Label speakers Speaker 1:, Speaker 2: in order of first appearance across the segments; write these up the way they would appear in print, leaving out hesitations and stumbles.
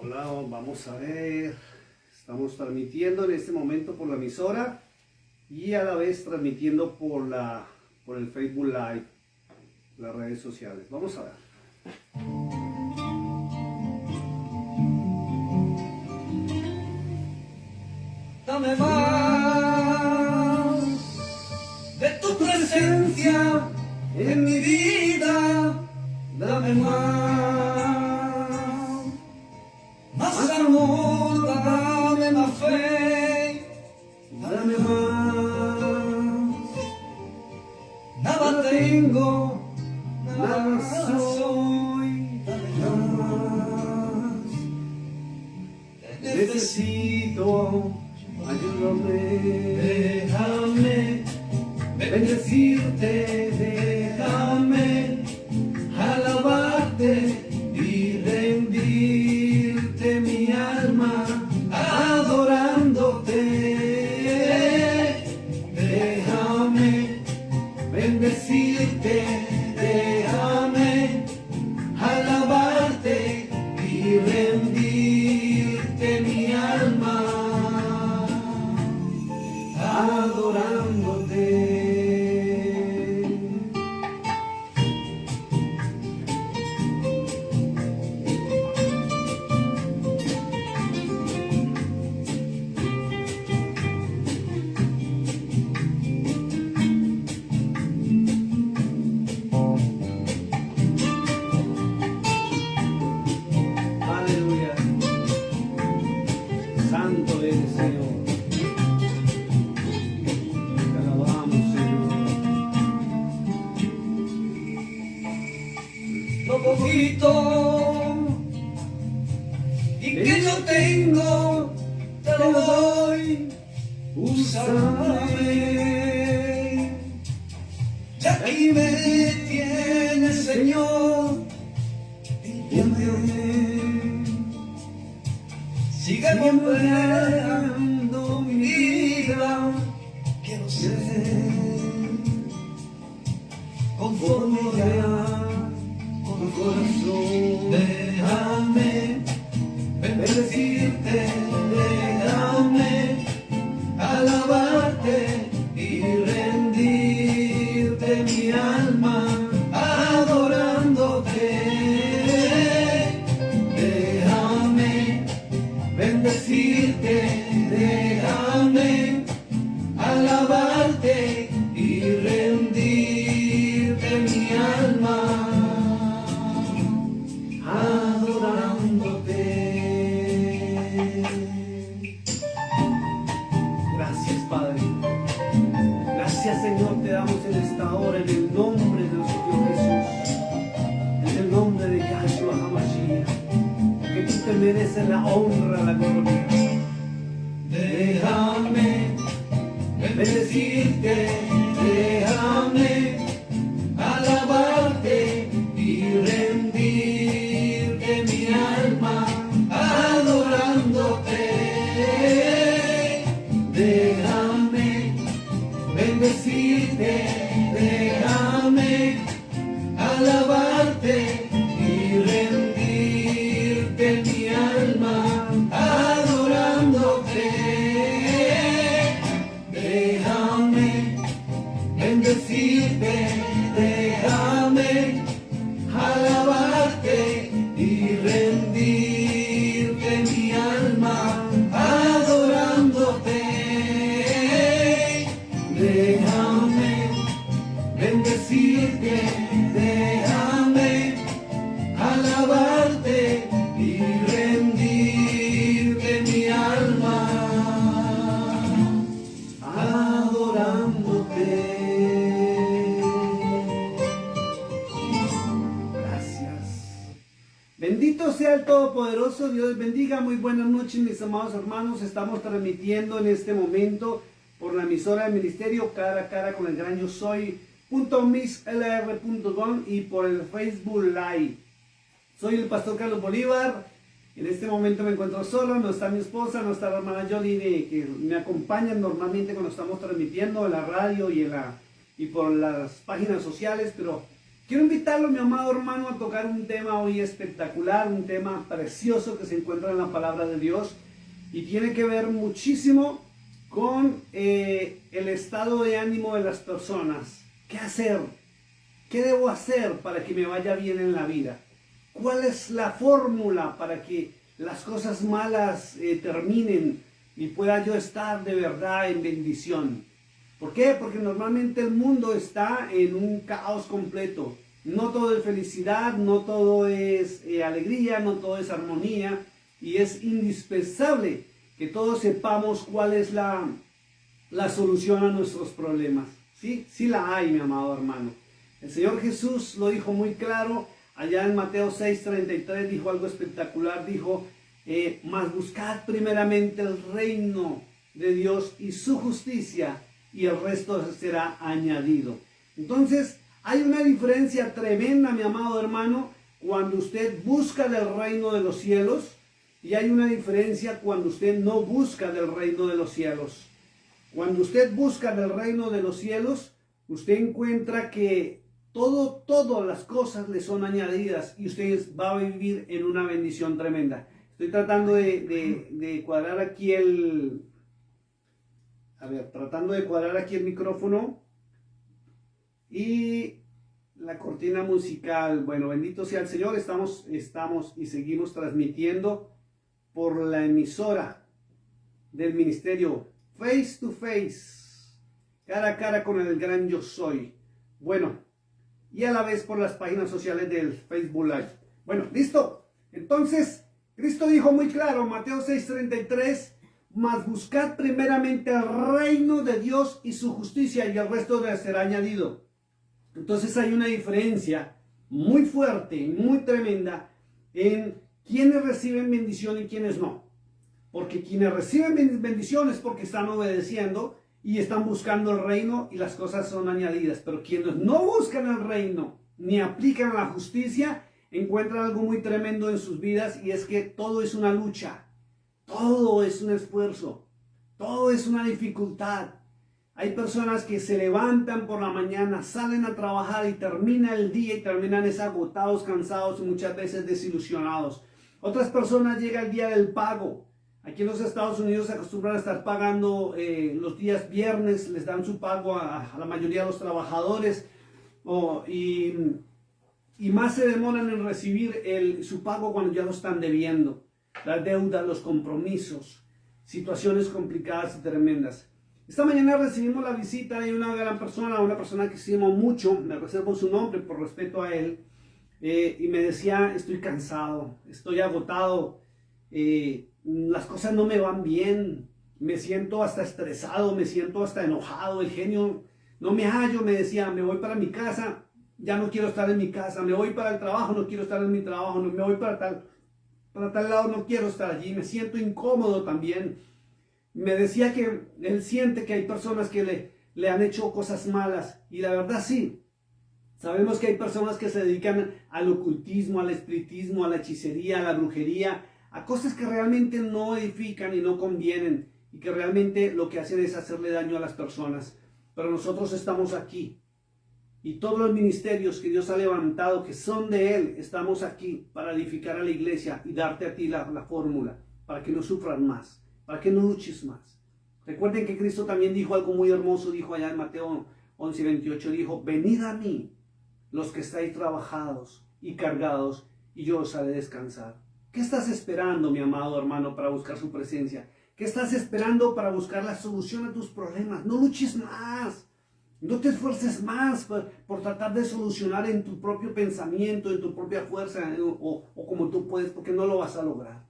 Speaker 1: Hola, vamos a ver. Estamos transmitiendo en este momento por la emisora y a la vez transmitiendo por el Facebook Live, las redes sociales. Vamos a ver.
Speaker 2: Dame más de tu presencia en mi vida. Dame más amor, dame más fe, dame más. Nada tengo, nada soy, dame más. Te necesito, ayúdame, déjame bendecirte, déjame alabarte y rendirte mi alma, adorándote. Déjame bendecirte, déjame alabarte y rendirte mi alma, adorándote. Aleluya. Santo eres, Señor. Te alabamos, Señor. Lo poquito y que yo tengo, te lo doy. Úsame. Ya aquí me tienes, Señor. Límpiame. Sigue moldeando mi vida. Quiero ser conforme ya con tu corazón. Déjame bendecirte, déjame alabarte y rendirte mi alma, adorándote. Déjame bendecirte, déjame alabarte y rendirte mi alma, adorándote. Gracias, Padre. Gracias, Señor, te damos en esta hora en el nombre de nuestro Dios Jesús, en el nombre de Yahshua HaMashiach, que tú te mereces la honra, la gloria. Déjame bendecirte, déjame alabarte y rendirte mi alma, adorándote. Déjame bendecirte, déjame alabarte y rendirte mi alma, adorándote. Déjame bendecirte, déjame alabarte y rendirte mi alma, adorándote. Déjame bendecirte, déjame alabarte y rendirte mi alma, adorándote. Gracias. Bendito sea el Todopoderoso, Dios bendiga. Muy buenas noches, mis amados hermanos. Estamos transmitiendo en este momento por la emisora del ministerio Cara a Cara con el Gran Yo Soy.mixlr.com y por el Facebook Live. Soy el pastor Carlos Bolívar. En este momento me encuentro solo, no está mi esposa, no está la hermana Jolie, que me acompañan normalmente cuando estamos transmitiendo en la radio y por las páginas sociales, pero
Speaker 1: Quiero invitarlo, mi amado hermano, a tocar un tema hoy espectacular, un tema precioso que se encuentra en la palabra de Dios y tiene que ver muchísimo con el estado de ánimo de las personas. ¿Qué hacer? ¿Qué debo hacer para que me vaya bien en la vida? ¿Cuál es la fórmula para que las cosas malas terminen y pueda yo estar de verdad en bendición? ¿Por qué? Porque normalmente el mundo está en un caos completo. No todo es felicidad, no todo es alegría, no todo es armonía. Y es indispensable que todos sepamos cuál es la solución a nuestros problemas. ¿Sí? Sí la hay, mi amado hermano. El Señor Jesús lo dijo muy claro. Allá en Mateo 6:33 dijo algo espectacular. Dijo, mas buscad primeramente el reino de Dios y su justicia, y el resto será añadido. Entonces, hay una diferencia tremenda, mi amado hermano, cuando usted busca del reino de los cielos, y hay una diferencia cuando usted no busca del reino de los cielos. Cuando usted busca del reino de los cielos, usted encuentra que todas las cosas le son añadidas y usted va a vivir en una bendición tremenda. Estoy tratando de cuadrar aquí tratando de cuadrar aquí el micrófono y la cortina musical. Bueno, bendito sea el Señor. Estamos y seguimos transmitiendo por la emisora del ministerio Face to Face, cara a cara con el gran Yo Soy. Bueno, y a la vez por las páginas sociales del Facebook Live. Bueno, listo. Entonces, Cristo dijo muy claro, Mateo 6:33, mas buscad primeramente el reino de Dios y su justicia, y el resto les será añadido. Entonces hay una diferencia muy fuerte y muy tremenda en quienes reciben bendición y quienes no. Porque quienes reciben bendición es porque están obedeciendo y están buscando el reino y las cosas son añadidas. Pero quienes no buscan el reino ni aplican la justicia, encuentran algo muy tremendo en sus vidas, y es que todo es una lucha. Todo es un esfuerzo, todo es una dificultad. Hay personas que se levantan por la mañana, salen a trabajar y termina el día y terminan agotados, cansados y muchas veces desilusionados. Otras personas llega el día del pago. Aquí en los Estados Unidos se acostumbran a estar pagando los días viernes, les dan su pago a la mayoría de los trabajadores y más se demoran en recibir su pago cuando ya lo están debiendo. Las deudas, los compromisos, situaciones complicadas y tremendas. Esta mañana recibimos la visita de una gran persona, una persona que estimo mucho, me reservo su nombre por respeto a él, y me decía, estoy cansado, estoy agotado, las cosas no me van bien, me siento hasta estresado, me siento hasta enojado, el genio no me hallo, me decía, me voy para mi casa, ya no quiero estar en mi casa, me voy para el trabajo, no quiero estar en mi trabajo, no, me voy para tal lado, no quiero estar allí, me siento incómodo también. Me decía que él siente que hay personas que le han hecho cosas malas, y la verdad sí, sabemos que hay personas que se dedican al ocultismo, al espiritismo, a la hechicería, a la brujería, a cosas que realmente no edifican y no convienen, y que realmente lo que hacen es hacerle daño a las personas. Pero nosotros estamos aquí, y todos los ministerios que Dios ha levantado, que son de Él, estamos aquí para edificar a la iglesia y darte a ti la fórmula, para que no sufras más, para que no luches más. Recuerden que Cristo también dijo algo muy hermoso, dijo allá en Mateo 11:28, dijo, venid a mí, los que estáis trabajados y cargados, y yo os haré descansar. ¿Qué estás esperando, mi amado hermano, para buscar su presencia? ¿Qué estás esperando para buscar la solución a tus problemas? No luches más. No te esfuerces más por tratar de solucionar en tu propio pensamiento, en tu propia fuerza o como tú puedes, porque no lo vas a lograr.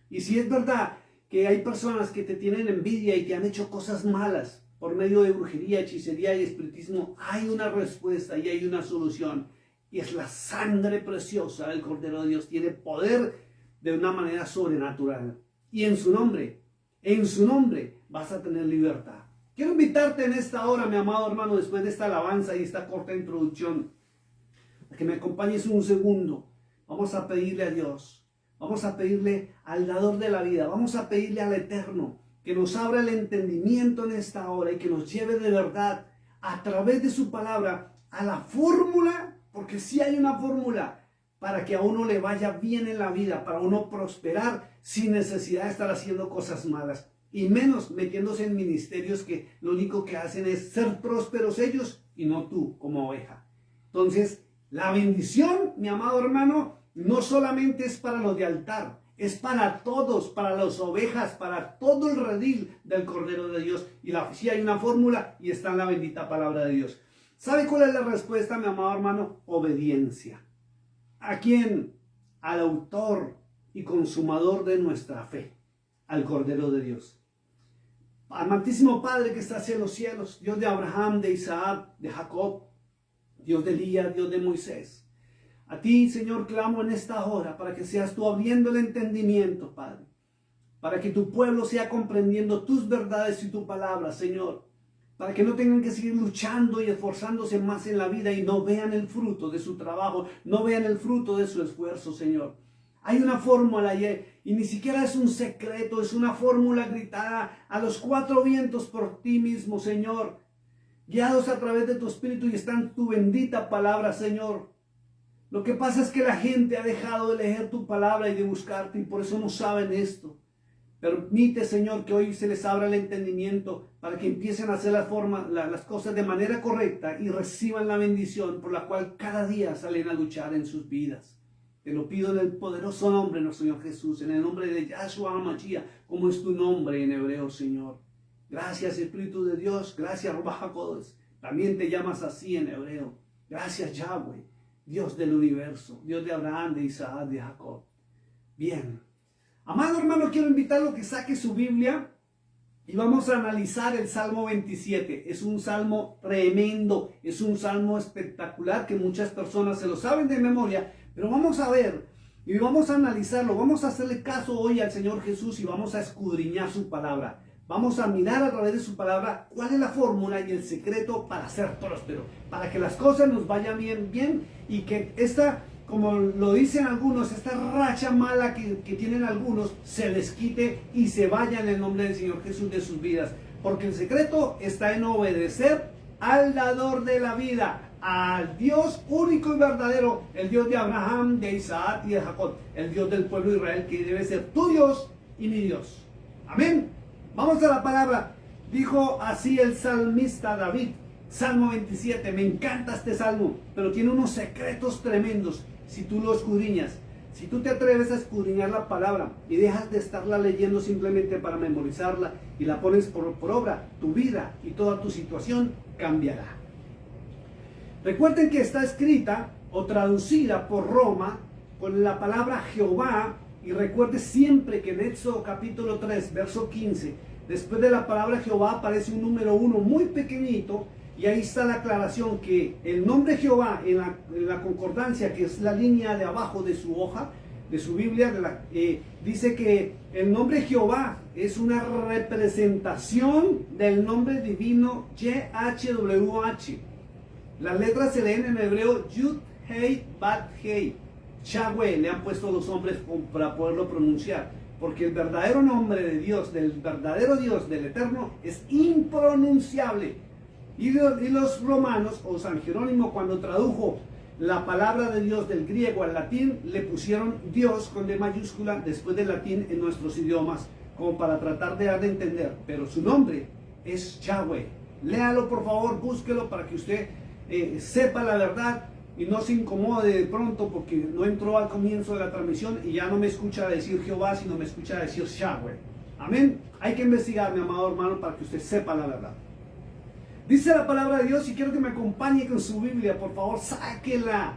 Speaker 1: Y si es verdad que hay personas que te tienen envidia y te han hecho cosas malas por medio de brujería, hechicería y espiritismo, hay una respuesta y hay una solución. Y es la sangre preciosa del Cordero de Dios. Tiene poder de una manera sobrenatural. Y en su nombre vas a tener libertad. Quiero invitarte en esta hora, mi amado hermano, después de esta alabanza y esta corta introducción, a que me acompañes un segundo. Vamos a pedirle a Dios, vamos a pedirle al dador de la vida, vamos a pedirle al Eterno que nos abra el entendimiento en esta hora y que nos lleve de verdad a través de su palabra a la fórmula
Speaker 2: porque sí hay una fórmula para que a uno le vaya bien en la vida, para uno prosperar sin necesidad de estar haciendo cosas malas. Y menos metiéndose en ministerios que lo único que hacen es ser prósperos ellos y no tú como oveja. Entonces, la bendición, mi amado hermano, no solamente es para los de altar, es para todos, para las ovejas, para todo el redil del Cordero de Dios. Y sí hay una fórmula y está en la bendita palabra de Dios. ¿Sabe cuál es la respuesta, mi amado hermano? Obediencia. ¿A quién? Al autor y consumador de nuestra fe, al Cordero de Dios. Amantísimo Padre que estás en los cielos, Dios de Abraham, de Isaac, de Jacob, Dios de Elías, Dios de Moisés. A ti, Señor, clamo en esta hora para que seas tú abriendo el entendimiento, Padre. Para que tu pueblo sea comprendiendo tus verdades y tu palabra, Señor. Para que no tengan que seguir luchando y esforzándose más en la vida y no vean el fruto de su trabajo, no vean el fruto de su esfuerzo, Señor. Hay una fórmula y ni siquiera es un secreto, es una fórmula gritada a los cuatro vientos por ti mismo, Señor. Guiados a través de tu Espíritu y está en tu bendita palabra, Señor. Lo que pasa es que la gente ha dejado de leer tu palabra y de buscarte y por eso no saben esto. Permite, Señor, que hoy se les abra el entendimiento para que empiecen a hacer las cosas de manera correcta y reciban la bendición por la cual cada día salen a luchar en sus vidas. Te lo pido en el poderoso nombre de nuestro Señor Jesús, en el nombre de Yahshua HaMashiach, como es tu nombre en hebreo, Señor. Gracias, Espíritu de Dios. Gracias, Ruach HaKodesh. También te llamas así en hebreo. Gracias, Yahweh, Dios del universo, Dios de Abraham, de Isaac, de Jacob. Bien. Amado hermano, quiero invitarlo a que saque su Biblia y vamos a analizar el Salmo 27. Es un salmo tremendo, es un salmo espectacular que muchas personas se lo saben de memoria, pero vamos a ver y vamos a analizarlo, vamos a hacerle caso hoy al Señor Jesús y vamos a escudriñar su palabra. Vamos a mirar a través de su palabra cuál es la fórmula y el secreto para ser próspero, para que las cosas nos vayan bien y que esta, como lo dicen algunos, esta racha mala que tienen algunos, se les quite y se vaya en el nombre del Señor Jesús de sus vidas. Porque el secreto está en obedecer al dador de la vida, al Dios único y verdadero, el Dios de Abraham, de Isaac y de Jacob, el Dios del pueblo de Israel, que debe ser tu Dios y mi Dios. Amén. Vamos a la palabra. Dijo así el salmista David, Salmo 27. Me encanta este salmo, pero tiene unos secretos tremendos si tú lo escudriñas. Si tú te atreves a escudriñar la palabra y dejas de estarla leyendo simplemente para memorizarla y la pones por obra, tu vida y toda tu situación cambiará. Recuerden que está escrita o traducida por Roma con la palabra Jehová. Y recuerde siempre que en Éxodo capítulo 3, verso 15, después de la palabra Jehová aparece un número 1 muy pequeñito y ahí está la aclaración que el nombre Jehová en la concordancia, que es la línea de abajo de su hoja, de su Biblia, dice que el nombre Jehová es una representación del nombre divino YHWH. Las letras se leen en hebreo Yud, Hei, Bat, Hei. Yahweh le han puesto los hombres para poderlo pronunciar, porque el verdadero nombre de Dios, del verdadero Dios, del Eterno, es impronunciable. Y los romanos, o San Jerónimo, cuando tradujo la palabra de Dios del griego al latín, le pusieron Dios con D mayúscula después del latín en nuestros idiomas, como para tratar de dar de entender, pero su nombre es Yahweh. Léalo por favor, búsquelo para que usted sepa la verdad y no se incomode de pronto porque no entró al comienzo de la transmisión y ya no me escucha decir Jehová, sino me escucha decir Yahweh. Amén. Hay que investigar, mi amado hermano, para que usted sepa la verdad. Dice la palabra de Dios y quiero que me acompañe con su Biblia, por favor, sáquela,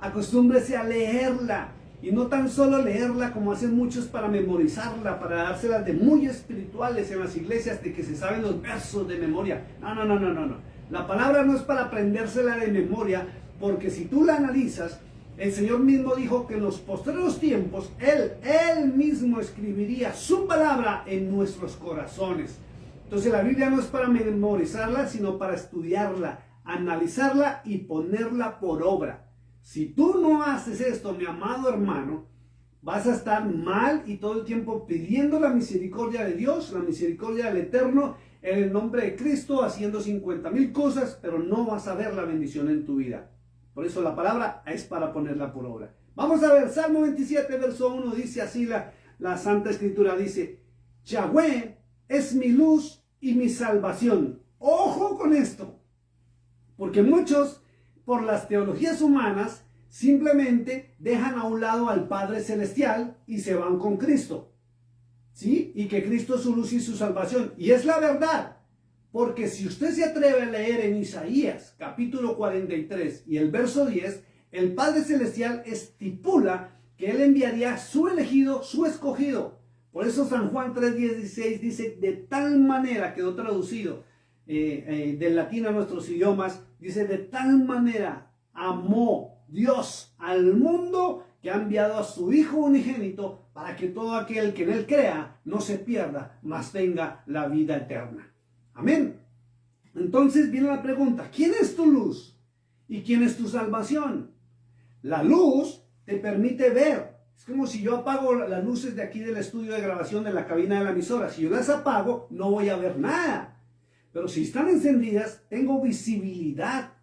Speaker 2: acostúmbrese a leerla y no tan solo leerla como hacen muchos para memorizarla, para dárselas de muy espirituales en las iglesias de que se saben los versos de memoria. No. La palabra no es para aprendérsela de memoria, porque si tú la analizas, el Señor mismo dijo que en los posteriores tiempos, Él mismo escribiría su palabra en nuestros corazones. Entonces la Biblia no es para memorizarla, sino para estudiarla, analizarla y ponerla por obra. Si tú no haces esto, mi amado hermano, vas a estar mal y todo el tiempo pidiendo la misericordia de Dios, la misericordia del Eterno, en el nombre de Cristo, haciendo 50,000 cosas, pero no vas a ver la bendición en tu vida.
Speaker 1: Por eso la palabra es para ponerla por obra. Vamos a ver, Salmo 27, verso 1, dice así la Santa Escritura, dice, Yahweh es mi luz y mi salvación. Ojo con esto, porque muchos, por las teologías humanas, simplemente dejan a un lado al Padre Celestial y se van con Cristo, ¿sí? Y que Cristo es su luz y su salvación. Y es la verdad, porque si usted se atreve a leer en Isaías, capítulo 43 y el verso 10, el Padre Celestial estipula que Él enviaría su elegido, su escogido. Por eso San Juan 3:16 dice, de tal manera, quedó traducido del latín a nuestros idiomas, dice, de tal manera amó Dios al mundo que ha enviado a su Hijo unigénito para que todo aquel que en Él crea no se pierda, mas tenga la vida eterna. Amén. Entonces viene la pregunta, ¿quién es tu luz? ¿Y quién es tu salvación? La luz te permite ver. Es como si yo apago las luces de aquí del estudio de grabación de la cabina de la emisora. Si yo las apago, no voy a ver nada. Pero si están encendidas, tengo visibilidad.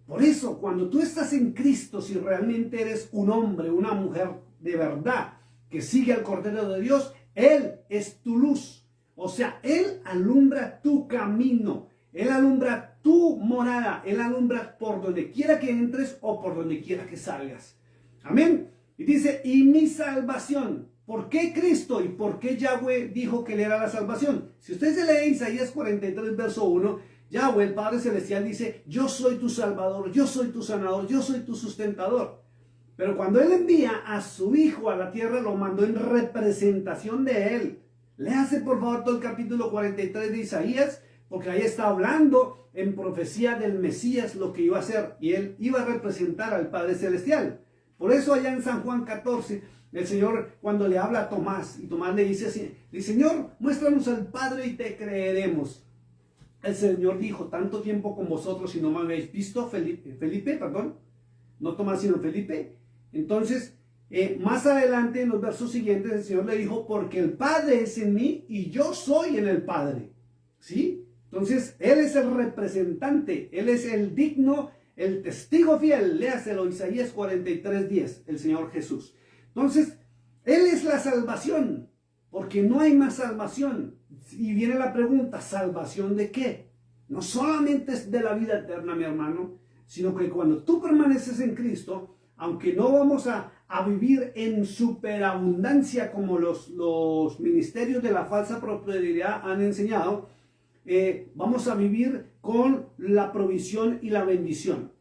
Speaker 1: Por eso, cuando tú estás en Cristo, si realmente eres un hombre, una mujer de verdad, que sigue al Cordero de Dios, Él es tu luz. O sea, Él alumbra tu camino. Él alumbra tu morada. Él alumbra por donde quiera que entres o por donde quiera que salgas. Amén. Y dice, y mi salvación. ¿Por qué Cristo y por qué Yahweh dijo que Él era la salvación? Si usted se lee Isaías 43, verso 1, Yahweh, el Padre Celestial, dice, yo soy tu salvador, yo soy tu sanador, yo soy tu sustentador. Pero cuando Él envía a su Hijo a la tierra, lo mandó en representación de Él. Léase por favor todo el capítulo 43 de Isaías, porque ahí está hablando en profecía del Mesías lo que iba a hacer. Y Él iba a representar al Padre Celestial. Por eso allá en San Juan 14, el Señor cuando le habla a Tomás, y Tomás le dice así, dice, Señor, muéstranos al Padre y te creeremos. El Señor dijo, tanto tiempo con vosotros y no me habéis visto, Felipe, no Tomás sino Felipe. Entonces, más adelante en los versos siguientes el Señor le dijo, porque el Padre es en mí y yo soy en el Padre. ¿Sí? Entonces, Él es el representante, Él es el digno, el testigo fiel. Léaselo, Isaías 43:10, el Señor Jesús. Entonces, Él es la salvación, porque no hay más salvación. Y viene la pregunta, ¿salvación de qué? No solamente es de la vida eterna, mi hermano, sino que cuando tú permaneces en Cristo, aunque no vamos a vivir en superabundancia como los ministerios de la falsa prosperidad han enseñado, vamos a vivir con la provisión y la bendición.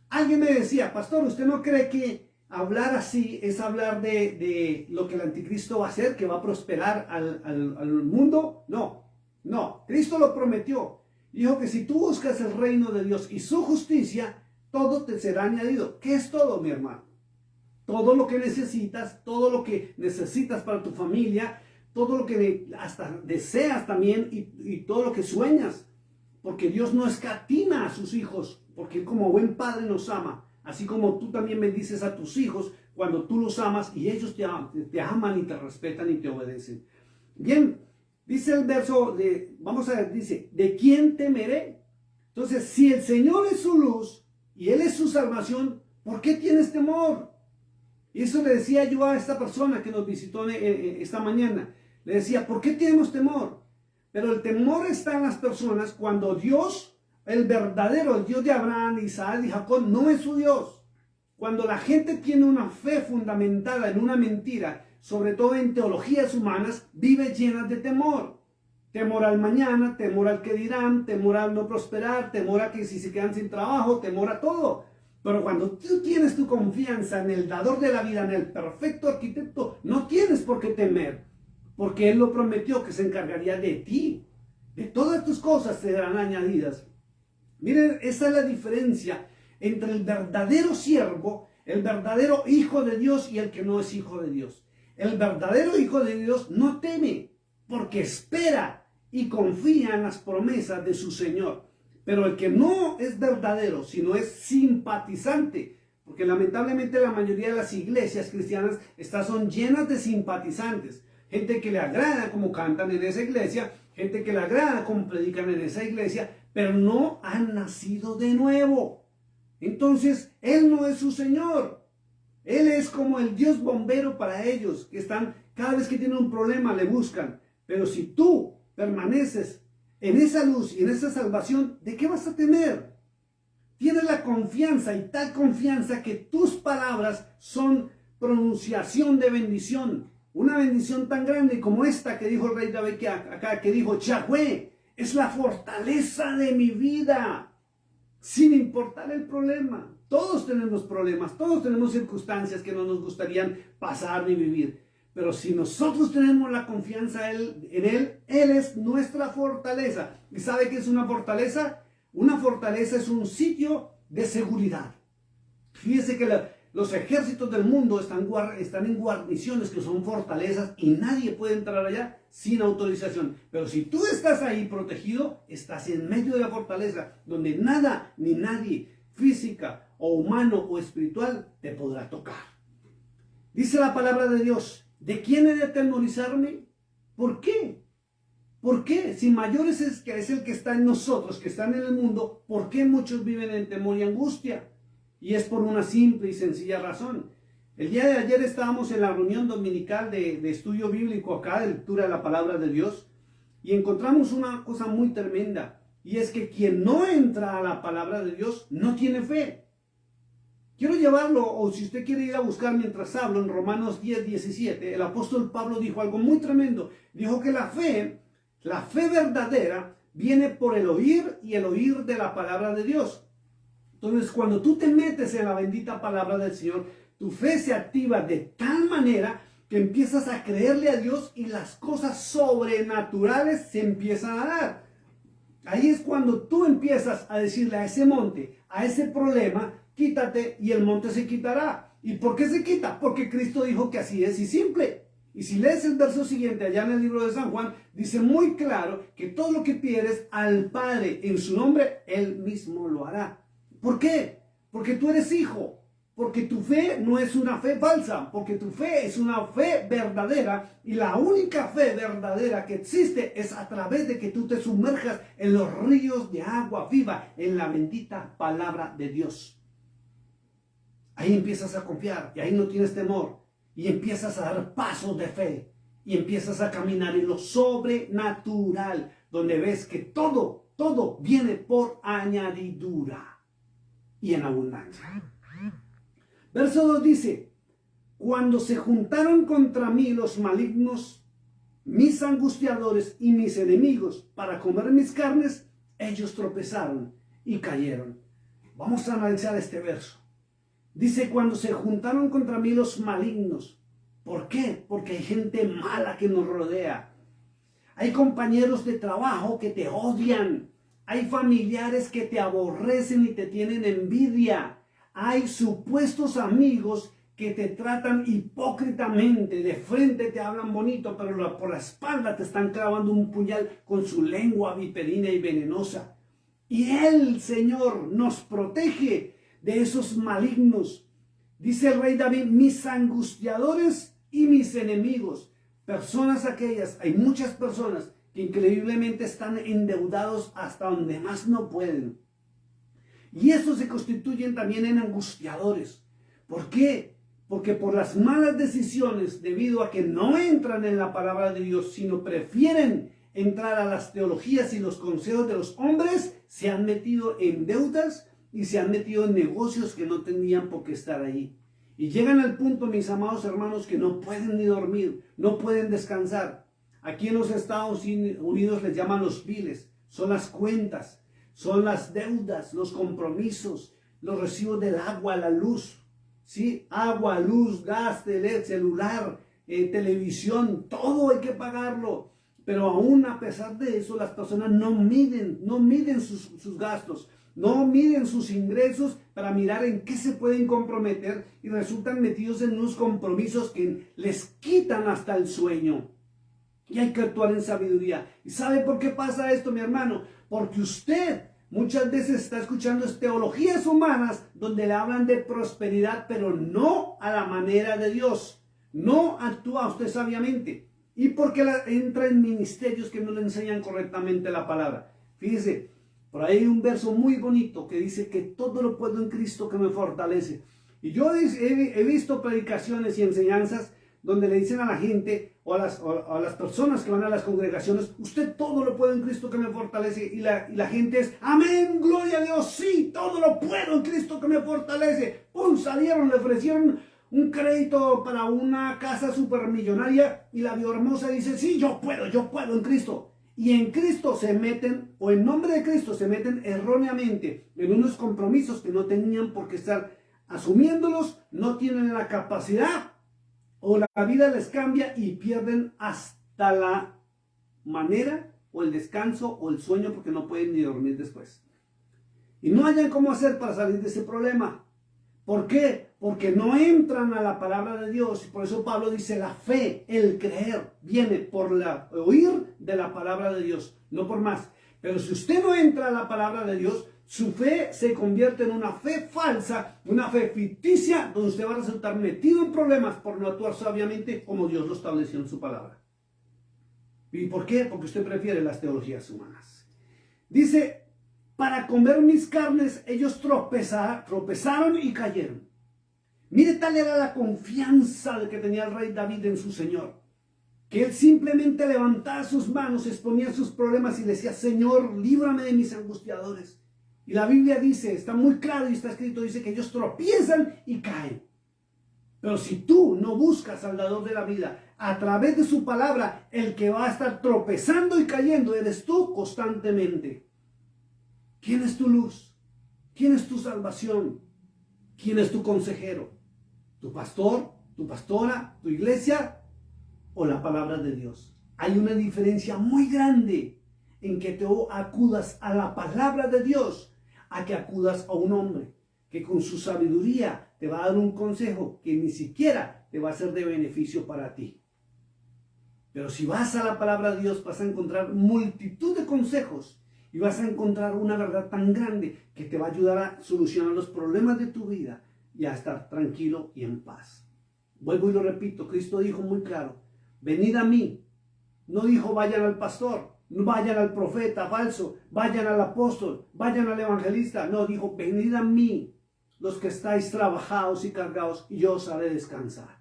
Speaker 1: Alguien me decía, pastor, ¿usted no cree que hablar así es hablar de lo que el anticristo va a hacer, que va a prosperar al mundo? No, Cristo lo prometió. Dijo que si tú buscas el reino de Dios y su justicia, todo te será añadido. ¿Qué es todo, mi hermano? Todo lo que necesitas para tu familia, todo lo que hasta deseas también y todo lo que sueñas. Porque Dios no escatima a sus hijos, porque Él como buen padre nos ama. Así como tú también bendices a tus hijos cuando tú los amas y ellos te aman y te respetan y te obedecen. Bien, dice el verso, vamos a ver, dice, ¿de quién temeré? Entonces, si el Señor es su luz y Él es su salvación, ¿por qué tienes temor? Y eso le decía yo a esta persona que nos visitó esta mañana. Le decía, ¿por qué tenemos temor? Pero el temor está en las personas cuando Dios, el verdadero, el Dios de Abraham, Isaac y Jacob, no es su Dios. Cuando la gente tiene una fe fundamentada en una mentira, sobre todo en teologías humanas, vive llenas de temor. Temor al mañana, temor al que dirán, temor al no prosperar, temor a que si se quedan sin trabajo, temor a todo. Pero cuando tú tienes tu confianza en el dador de la vida, en el perfecto arquitecto, no tienes por qué temer, porque Él lo prometió que se encargaría de ti. De todas tus cosas serán añadidas. Miren, esa es la diferencia entre el verdadero siervo, el verdadero hijo de Dios y el que no es hijo de Dios. El verdadero hijo de Dios no teme, porque espera y confía en las promesas de su Señor. Pero el que no es verdadero, sino es simpatizante, porque lamentablemente la mayoría de las iglesias cristianas son llenas de simpatizantes. Gente que le agrada como cantan en esa iglesia, gente que le agrada como predican en esa iglesia, pero no han nacido de nuevo.
Speaker 2: Entonces, Él no es su Señor. Él es como el Dios bombero para ellos, que están, cada vez que tienen un problema, le buscan. Pero si tú permaneces en esa luz y en esa salvación, ¿de qué vas a temer? Tienes la confianza y tal confianza que tus palabras son pronunciación de bendición. Una bendición tan grande como esta que dijo el rey David acá, que dijo, Yahweh es la fortaleza de mi vida, sin importar el problema. Todos tenemos problemas, todos tenemos circunstancias que no nos gustarían pasar ni vivir. Pero si nosotros tenemos la confianza en Él, Él es nuestra fortaleza. ¿Y sabe qué es una fortaleza? Una fortaleza es un sitio de seguridad. Fíjese que los ejércitos del mundo están en guarniciones que son fortalezas y nadie puede entrar allá sin autorización. Pero si tú estás ahí protegido, estás en medio de la fortaleza, donde nada ni nadie, física o humano o espiritual, te podrá tocar. Dice la palabra de Dios, ¿de quién he de atemorizarme? ¿Por qué? ¿Por qué? Si mayor es el que está en nosotros, que está en el mundo, ¿por qué muchos viven en temor y angustia? Y es por una simple y sencilla razón. El día de ayer estábamos en la reunión dominical de estudio bíblico acá, de lectura de la palabra de Dios, y encontramos una cosa muy tremenda, y es que quien no entra a la palabra de Dios no tiene fe. Quiero llevarlo, o si usted quiere ir a buscar mientras hablo, en Romanos 10:17, el apóstol Pablo dijo algo muy tremendo. Dijo que la fe verdadera viene por el oír y el oír de la palabra de Dios. Entonces, cuando tú te metes en la bendita palabra del Señor, tu fe se activa de tal manera que empiezas a creerle a Dios y las cosas sobrenaturales se empiezan a dar. Ahí es cuando tú empiezas a decirle a ese monte, a ese problema, quítate y el monte se quitará. ¿Y por qué se quita? Porque Cristo dijo que así es y simple. Y si lees el verso siguiente allá en el libro de San Juan, dice muy claro que todo lo que pidieres al Padre en su nombre, Él mismo lo hará. ¿Por qué? Porque tú eres hijo. Porque tu fe no es una fe falsa. Porque tu fe es una fe verdadera. Y la única fe verdadera que existe es a través de que tú te sumerjas en los ríos de agua viva, en la bendita palabra de Dios. Ahí empiezas a confiar y ahí no tienes temor. Y empiezas a dar pasos de fe. Y empiezas a caminar en lo sobrenatural. Donde ves que todo viene por añadidura. Y en abundancia. Verso 2 dice, cuando se juntaron contra mí los malignos, mis angustiadores y mis enemigos para comer mis carnes, ellos tropezaron y cayeron. Vamos a analizar este verso. Dice, cuando se juntaron contra mí los malignos. ¿Por qué? Porque hay gente mala que nos rodea. Hay compañeros de trabajo que te odian. Hay familiares que te aborrecen y te tienen envidia. Hay supuestos amigos que te tratan hipócritamente. De frente te hablan bonito, pero por la espalda te están clavando un puñal con su lengua viperina y venenosa. Y el Señor nos protege de esos malignos. Dice el rey David, mis angustiadores y mis enemigos. Personas aquellas, hay muchas personas que increíblemente están endeudados hasta donde más no pueden. Y estos se constituyen también en angustiadores. ¿Por qué? Porque por las malas decisiones, debido a que no entran en la palabra de Dios, sino prefieren entrar a las teologías y los consejos de los hombres, se han metido en deudas y se han metido en negocios que no tenían por qué estar ahí. Y llegan al punto, mis amados hermanos, que no pueden ni dormir, no pueden descansar. Aquí en los Estados Unidos les llaman los biles, son las cuentas, son las deudas, los compromisos, los recibos del agua, la luz, ¿sí? Agua, luz, gas, celular, televisión, todo hay que pagarlo. Pero aún a pesar de eso, las personas no miden sus gastos, no miden sus ingresos para mirar en qué se pueden comprometer y resultan metidos en unos compromisos que les quitan hasta el sueño. Y hay que actuar en sabiduría. ¿Y sabe por qué pasa esto, mi hermano? Porque usted muchas veces está escuchando teologías humanas donde le hablan de prosperidad, pero no a la manera de Dios. No actúa usted sabiamente. Y porque entra en ministerios que no le enseñan correctamente la palabra. Fíjese, Por ahí hay un verso muy bonito que dice que todo lo puedo en Cristo que me fortalece. Y yo he visto predicaciones y enseñanzas donde le dicen a la gente o a las personas que van a las congregaciones, usted todo lo puede en Cristo que me fortalece. Y la gente es, amén, gloria a Dios, sí, todo lo puedo en Cristo que me fortalece. ¡Pum! Salieron, le ofrecieron un crédito para una casa supermillonaria y la biohermosa dice, sí, yo puedo en Cristo. Y en Cristo se meten, o en nombre de Cristo se meten erróneamente en unos compromisos que no tenían por qué estar asumiéndolos, no tienen la capacidad, o la vida les cambia y pierden hasta la manera, o el descanso, o el sueño, porque no pueden ni dormir después. Y no hayan cómo hacer para salir de ese problema. ¿Por qué? Porque no entran a la palabra de Dios. Y por eso Pablo dice, la fe, el creer, viene por oír de la palabra de Dios, no por más. Pero si usted no entra a la palabra de Dios, su fe se convierte en una fe falsa, una fe ficticia, donde usted va a resultar metido en problemas por no actuar sabiamente como Dios lo estableció en su palabra. ¿Y por qué? Porque usted prefiere las teologías humanas. Dice, para comer mis carnes, ellos tropezaron y cayeron. Mire, tal era la confianza de que tenía el rey David en su Señor, que él simplemente levantaba sus manos, exponía sus problemas y le decía, Señor, líbrame de mis angustiadores. Y la Biblia dice, está muy claro y está escrito, dice que ellos tropiezan y caen. Pero si tú no buscas al dador de la vida, a través de su palabra, el que va a estar tropezando y cayendo eres tú constantemente. ¿Quién es tu luz? ¿Quién es tu salvación? ¿Quién es tu consejero? ¿Tu pastor? ¿Tu pastora? ¿Tu iglesia? ¿O la palabra de Dios? Hay una diferencia muy grande en que te acudas a la palabra de Dios a que acudas a un hombre que con su sabiduría te va a dar un consejo que ni siquiera te va a ser de beneficio para ti. Pero si vas a la palabra de Dios vas a encontrar multitud de consejos y vas a encontrar una verdad tan grande que te va a ayudar a solucionar los problemas de tu vida y a estar tranquilo y en paz. Vuelvo y lo repito, Cristo dijo muy claro, venid a mí. No dijo vayan al pastor, no vayan al profeta falso, vayan al apóstol, vayan al evangelista. No, dijo venid a mí, los que estáis trabajados y cargados, y yo os haré descansar.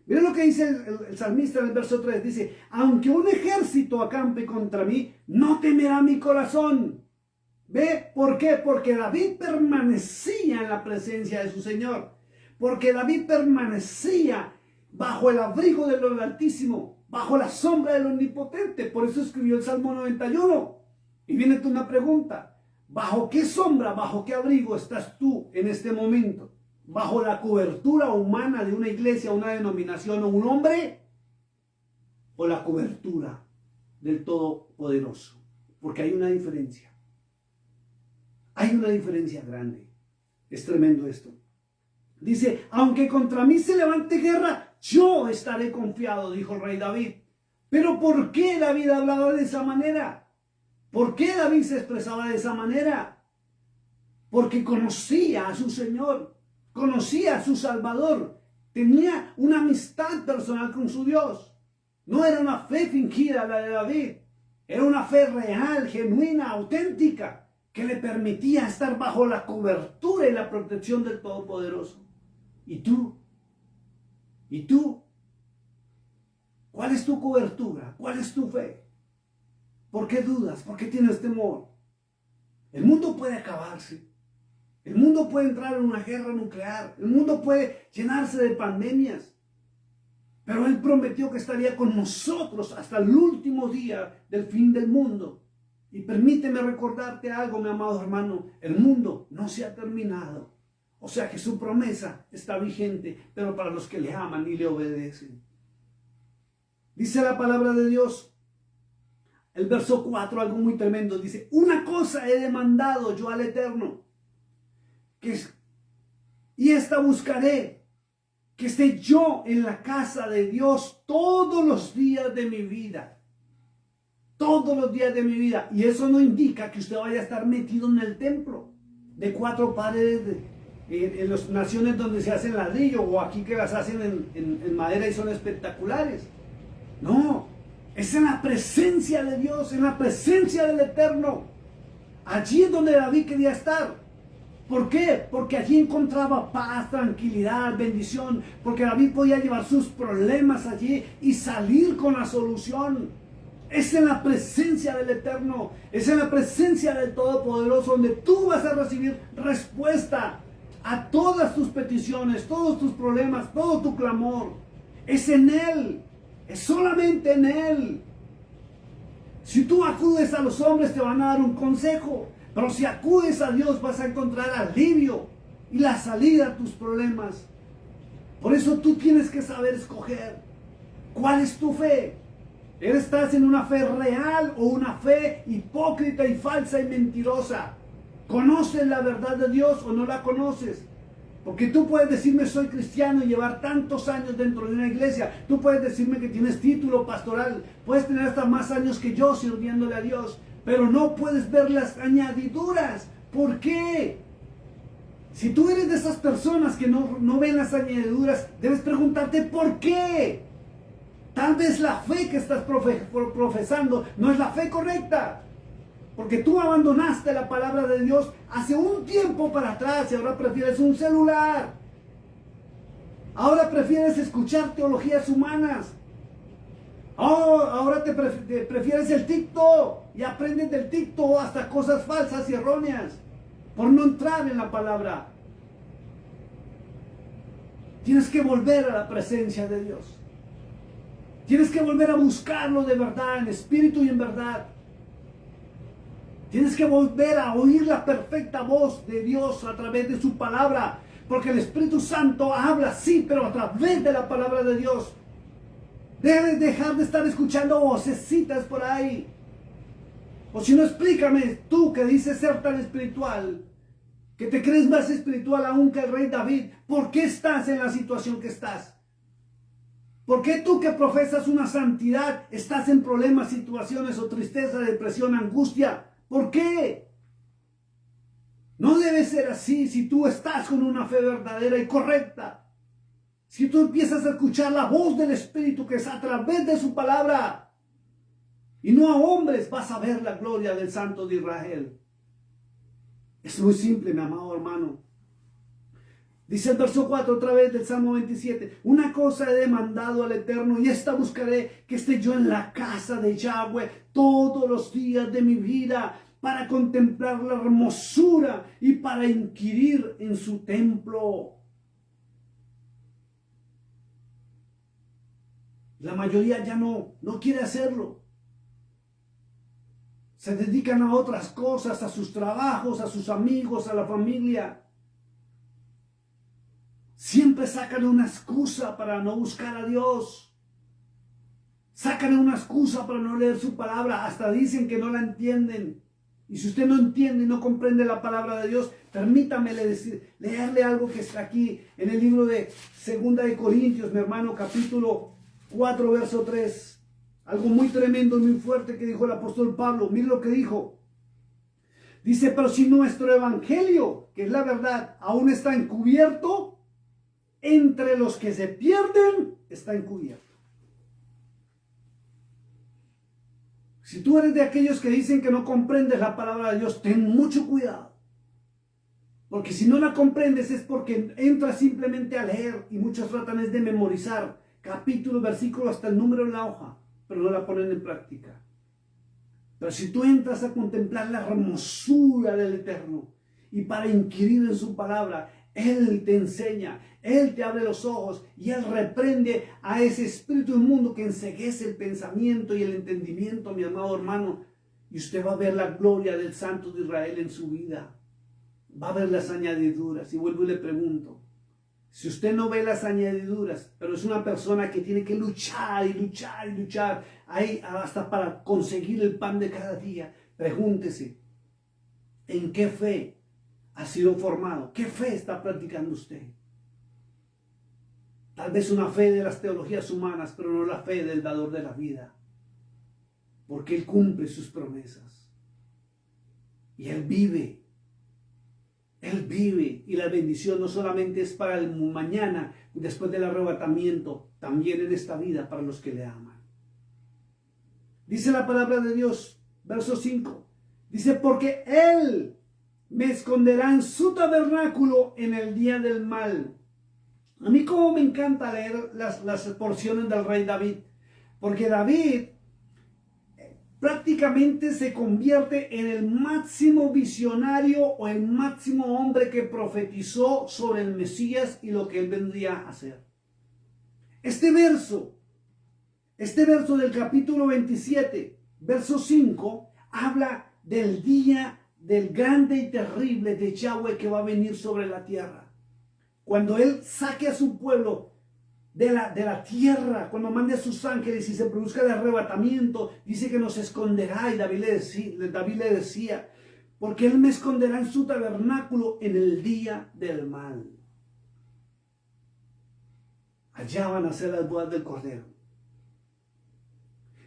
Speaker 2: Miren lo que dice el salmista en el verso 3. Dice, aunque un ejército acampe contra mí, no temerá mi corazón. ¿Ve? ¿Por qué? Porque David permanecía en la presencia de su Señor. Porque David permanecía bajo el abrigo del Altísimo, bajo la sombra del Omnipotente. Por eso escribió el Salmo 91. Y viene una pregunta. ¿Bajo qué sombra, bajo qué abrigo estás tú en este momento? ¿Bajo la cobertura humana de una iglesia, una denominación o un hombre? ¿O la cobertura del Todopoderoso? Porque hay una diferencia. Hay una diferencia grande. Es tremendo esto. Dice, aunque contra mí se levante guerra, yo estaré confiado, dijo el rey David. Pero ¿por qué David hablaba de esa manera? ¿Por qué David se expresaba de esa manera? Porque conocía a su Señor, conocía a su Salvador, tenía una amistad personal con su Dios. No era una fe fingida la de David, era una fe real, genuina, auténtica, que le permitía estar bajo la cobertura y la protección del Todopoderoso. ¿Y tú? ¿Y tú? ¿Cuál es tu cobertura? ¿Cuál es tu fe? ¿Por qué dudas? ¿Por qué tienes temor? El mundo puede acabarse. El mundo puede entrar en una guerra nuclear. El mundo puede llenarse de pandemias. Pero Él prometió que estaría con nosotros hasta el último día del fin del mundo. Y permíteme recordarte algo, mi amado hermano. El mundo no se ha terminado. O sea que su promesa está vigente, pero para los que le aman y le obedecen. Dice la palabra de Dios, el verso 4, algo muy tremendo. Dice, una cosa he demandado yo al Eterno, y esta buscaré, que esté yo en la casa de Dios todos los días de mi vida. Todos los días de mi vida. Y eso no indica que usted vaya a estar metido en el templo de 4 paredes en las naciones donde se hacen ladrillo, o aquí que las hacen en madera y son espectaculares. No, es en la presencia de Dios, en la presencia del Eterno. Allí es donde David quería estar. ¿Por qué? Porque allí encontraba paz, tranquilidad, bendición. Porque David podía llevar sus problemas allí y salir con la solución. Es en la presencia del Eterno, es en la presencia del Todopoderoso donde tú vas a recibir respuesta a todas tus peticiones, todos tus problemas, todo tu clamor. Es en Él, es solamente en Él. Si tú acudes a los hombres te van a dar un consejo, pero si acudes a Dios vas a encontrar alivio y la salida a tus problemas. Por eso tú tienes que saber escoger cuál es tu fe. ¿Estás en una fe real o una fe hipócrita y falsa y mentirosa? ¿Conoces la verdad de Dios o no la conoces? Porque tú puedes decirme soy cristiano y llevar tantos años dentro de una iglesia. Tú puedes decirme que tienes título pastoral. Puedes tener hasta más años que yo sirviéndole a Dios. Pero no puedes ver las añadiduras. ¿Por qué? Si tú eres de esas personas que no ven las añadiduras, debes preguntarte ¿por qué? Tal vez la fe que estás profesando no es la fe correcta. Porque tú abandonaste la palabra de Dios hace un tiempo para atrás y ahora prefieres un celular. Ahora prefieres escuchar teologías humanas. Oh, ahora te prefieres el TikTok y aprendes del TikTok hasta cosas falsas y erróneas por no entrar en la palabra. Tienes que volver a la presencia de Dios. Tienes que volver a buscarlo de verdad, en espíritu y en verdad. Tienes que volver a oír la perfecta voz de Dios a través de su palabra. Porque el Espíritu Santo habla, sí, pero a través de la palabra de Dios. Debes dejar de estar escuchando vocecitas por ahí. O si no, explícame, tú que dices ser tan espiritual, que te crees más espiritual aún que el rey David, ¿por qué estás en la situación que estás? ¿Por qué tú que profesas una santidad estás en problemas, situaciones o tristeza, depresión, angustia? ¿Por qué? No debe ser así si tú estás con una fe verdadera y correcta. Si tú empiezas a escuchar la voz del Espíritu que es a través de su palabra y no a hombres, vas a ver la gloria del Santo de Israel. Es muy simple, mi amado hermano. Dice el verso 4 otra vez del Salmo 27. Una cosa he demandado al Eterno y esta buscaré, que esté yo en la casa de Yahweh todos los días de mi vida para contemplar la hermosura y para inquirir en su templo. La mayoría ya no quiere hacerlo. Se dedican a otras cosas, a sus trabajos, a sus amigos, a la familia. Siempre sacan una excusa para no buscar a Dios. Sacan una excusa para no leer su palabra. Hasta dicen que no la entienden. Y si usted no entiende y no comprende la palabra de Dios, permítame leerle algo que está aquí en el libro de 2 de Corintios, mi hermano, capítulo 4, verso 3. Algo muy tremendo y muy fuerte que dijo el apóstol Pablo. Mire lo que dijo. Dice, pero si nuestro evangelio, que es la verdad, aún está encubierto, entre los que se pierden está encubierto. Si tú eres de aquellos que dicen que no comprendes la palabra de Dios, ten mucho cuidado. Porque si no la comprendes es porque entras simplemente a leer y muchos tratan es de memorizar capítulo, versículo hasta el número en la hoja, pero no la ponen en práctica. Pero si tú entras a contemplar la hermosura del Eterno y para inquirir en su palabra, Él te enseña, Él te abre los ojos y Él reprende a ese espíritu inmundo que enceguece el pensamiento y el entendimiento, mi amado hermano. Y usted va a ver la gloria del Santo de Israel en su vida. Va a ver las añadiduras. Y vuelvo y le pregunto, si usted no ve las añadiduras, pero es una persona que tiene que luchar y luchar y luchar, ahí hasta para conseguir el pan de cada día, pregúntese, ¿en qué fe ha sido formado? ¿Qué fe está practicando usted? Tal vez una fe de las teologías humanas, pero no la fe del dador de la vida. Porque Él cumple sus promesas. Y Él vive. Él vive. Y la bendición no solamente es para el mañana, después del arrebatamiento, también en esta vida para los que le aman. Dice la palabra de Dios, verso 5. Dice, porque Él me esconderá en su tabernáculo en el día del mal. A mí como me encanta leer las porciones del rey David, porque David prácticamente se convierte en el máximo visionario o el máximo hombre que profetizó sobre el Mesías y lo que él vendría a hacer. Este verso del capítulo 27, verso 5, habla del día del grande y terrible de Yahweh que va a venir sobre la tierra. Cuando Él saque a su pueblo de la tierra, cuando mande a sus ángeles y se produzca el arrebatamiento, dice que nos esconderá. Y David le decía, porque Él me esconderá en su tabernáculo en el día del mal. Allá van a ser las bodas del Cordero.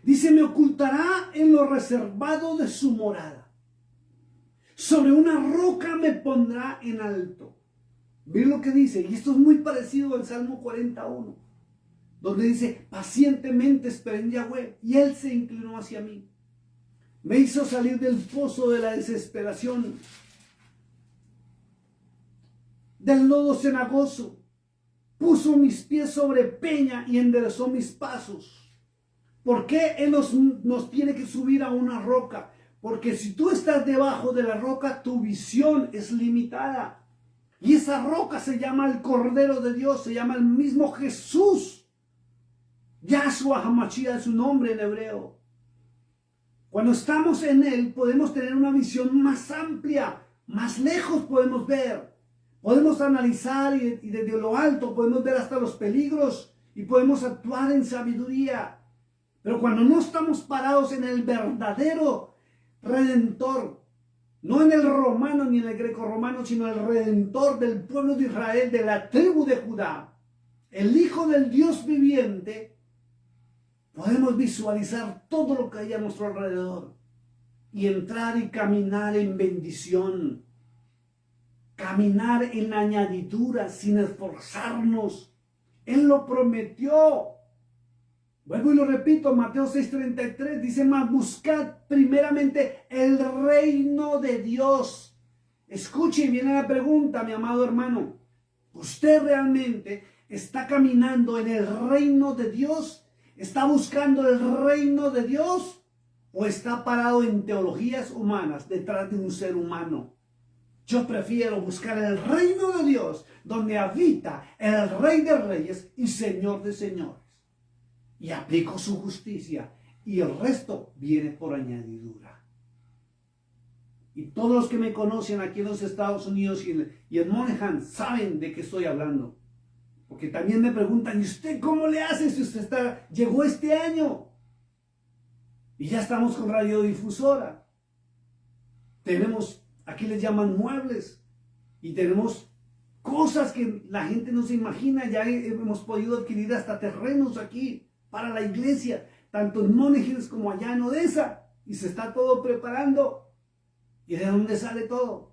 Speaker 2: Dice, me ocultará en lo reservado de su morada. Sobre una roca me pondrá en alto. Miren lo que dice, y esto es muy parecido al Salmo 41, donde dice, pacientemente esperé en Yahweh, y Él se inclinó hacia mí. Me hizo salir del pozo de la desesperación, del lodo cenagoso. Puso mis pies sobre peña y enderezó mis pasos. ¿Por qué Él nos tiene que subir a una roca? Porque si tú estás debajo de la roca, tu visión es limitada. Y esa roca se llama el Cordero de Dios, se llama el mismo Jesús. Yahshua HaMashiach es su nombre en hebreo. Cuando estamos en Él, podemos tener una visión más amplia, más lejos podemos ver. Podemos analizar y desde lo alto podemos ver hasta los peligros y podemos actuar en sabiduría. Pero cuando no estamos parados en el verdadero Redentor, no en el romano ni en el greco-romano, sino el Redentor del pueblo de Israel, de la tribu de Judá, el Hijo del Dios viviente, podemos visualizar todo lo que hay a nuestro alrededor y entrar y caminar en bendición, caminar en añadidura sin esforzarnos. Él lo prometió. Vuelvo y lo repito, Mateo 6:33 dice, mas buscad primeramente el reino de Dios. Escuche y viene la pregunta, mi amado hermano. ¿Usted realmente está caminando en el reino de Dios? ¿Está buscando el reino de Dios? ¿O está parado en teologías humanas detrás de un ser humano? Yo prefiero buscar el reino de Dios, donde habita el Rey de Reyes y Señor de Señores. Y aplico su justicia, y el resto viene por añadidura. Y todos los que me conocen aquí en los Estados Unidos y en Monaghan saben de qué estoy hablando. Porque también me preguntan, ¿y usted cómo le hace si usted llegó este año? Y ya estamos con radiodifusora. Tenemos, aquí les llaman muebles, y tenemos cosas que la gente no se imagina. Ya hemos podido adquirir hasta terrenos aquí para la iglesia, tanto en Monaghan como allá en Odessa, y se está todo preparando. ¿Y de dónde sale todo?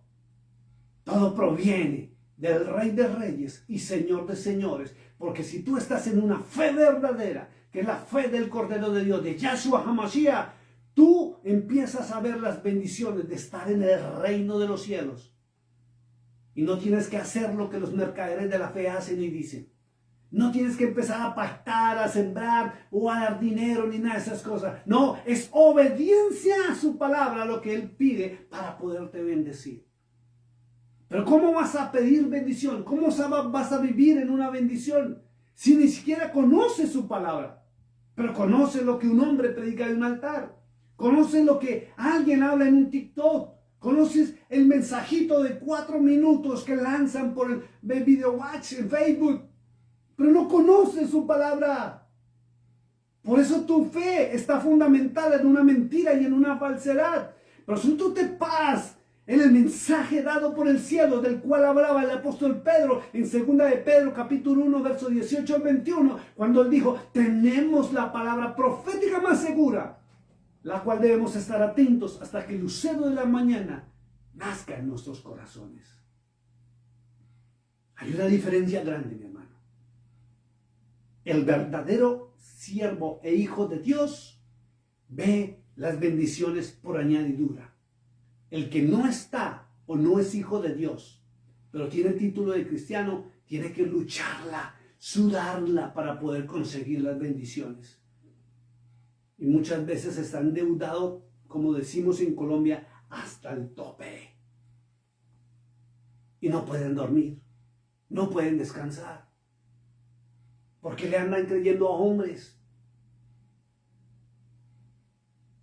Speaker 2: Todo proviene del Rey de Reyes y Señor de Señores, porque si tú estás en una fe verdadera, que es la fe del Cordero de Dios, de Yahshua HaMashiach, tú empiezas a ver las bendiciones de estar en el reino de los cielos. Y no tienes que hacer lo que los mercaderes de la fe hacen y dicen. No tienes que empezar a pactar, a sembrar o a dar dinero ni nada de esas cosas. No, es obediencia a su palabra lo que Él pide para poderte bendecir. Pero ¿cómo vas a pedir bendición? ¿Cómo vas a vivir en una bendición si ni siquiera conoces su palabra? Pero conoces lo que un hombre predica en un altar. Conoces lo que alguien habla en un TikTok. Conoces el mensajito de 4 minutos que lanzan por el Video Watch en Facebook. Pero no conoces su palabra. Por eso tu fe está fundamentada en una mentira y en una falsedad. Pero si tú te paras en el mensaje dado por el cielo, del cual hablaba el apóstol Pedro en 2 de Pedro capítulo 1 verso 18 al 21, cuando él dijo, tenemos la palabra profética más segura, la cual debemos estar atentos hasta que el lucero de la mañana nazca en nuestros corazones. Hay una diferencia grande, mi hermano. El verdadero siervo e hijo de Dios ve las bendiciones por añadidura. El que no está o no es hijo de Dios, pero tiene título de cristiano, tiene que lucharla, sudarla para poder conseguir las bendiciones. Y muchas veces está endeudado, como decimos en Colombia, hasta el tope. Y no pueden dormir, no pueden descansar, porque le andan creyendo a hombres.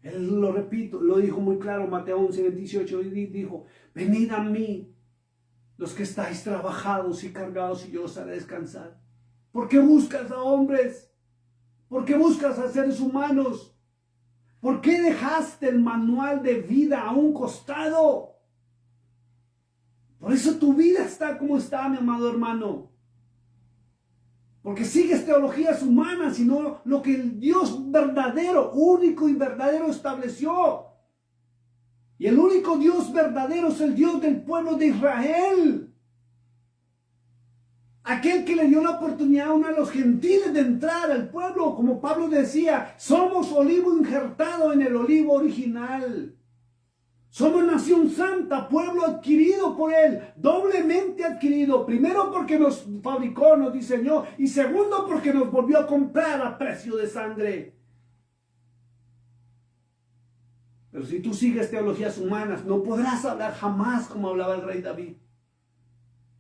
Speaker 2: Él lo repito, lo dijo muy claro, Mateo 11:28, y dijo: venid a mí, los que estáis trabajados y cargados, y yo os haré descansar. ¿Por qué buscas a hombres? ¿Por qué buscas a seres humanos? ¿Por qué dejaste el manual de vida a un costado? Por eso tu vida está como está, mi amado hermano. Porque sigues teologías humanas y no lo que el Dios verdadero, único y verdadero estableció. Y el único Dios verdadero es el Dios del pueblo de Israel. Aquel que le dio la oportunidad a uno de los gentiles de entrar al pueblo, como Pablo decía, somos olivo injertado en el olivo original. Somos nación santa, pueblo adquirido por Él, doblemente adquirido. Primero porque nos fabricó, nos diseñó, y segundo porque nos volvió a comprar a precio de sangre. Pero si tú sigues teologías humanas, no podrás hablar jamás como hablaba el rey David.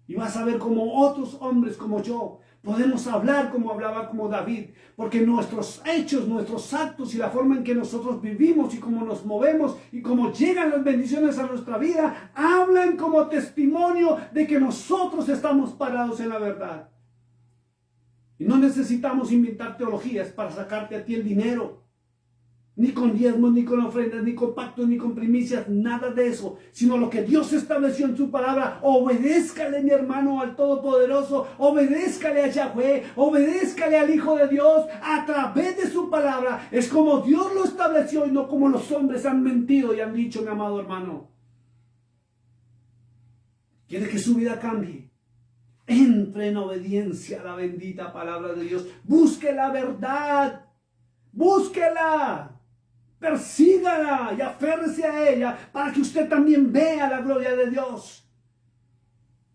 Speaker 2: Y vas a ver como otros hombres como yo podemos hablar como hablaba como David, porque nuestros hechos, nuestros actos y la forma en que nosotros vivimos y cómo nos movemos y cómo llegan las bendiciones a nuestra vida, hablan como testimonio de que nosotros estamos parados en la verdad. Y no necesitamos inventar teologías para sacarte a ti el dinero. Ni con diezmos, ni con ofrendas, ni con pactos, ni con primicias, nada de eso. Sino lo que Dios estableció en su palabra. Obedézcale, mi hermano, al Todopoderoso. Obedézcale a Yahweh. Obedézcale al Hijo de Dios a través de su palabra. Es como Dios lo estableció y no como los hombres han mentido y han dicho, mi amado hermano. ¿Quiere que su vida cambie? Entre en obediencia a la bendita palabra de Dios. Busque la verdad. Búsquela. Persígala y aférrese a ella para que usted también vea la gloria de Dios.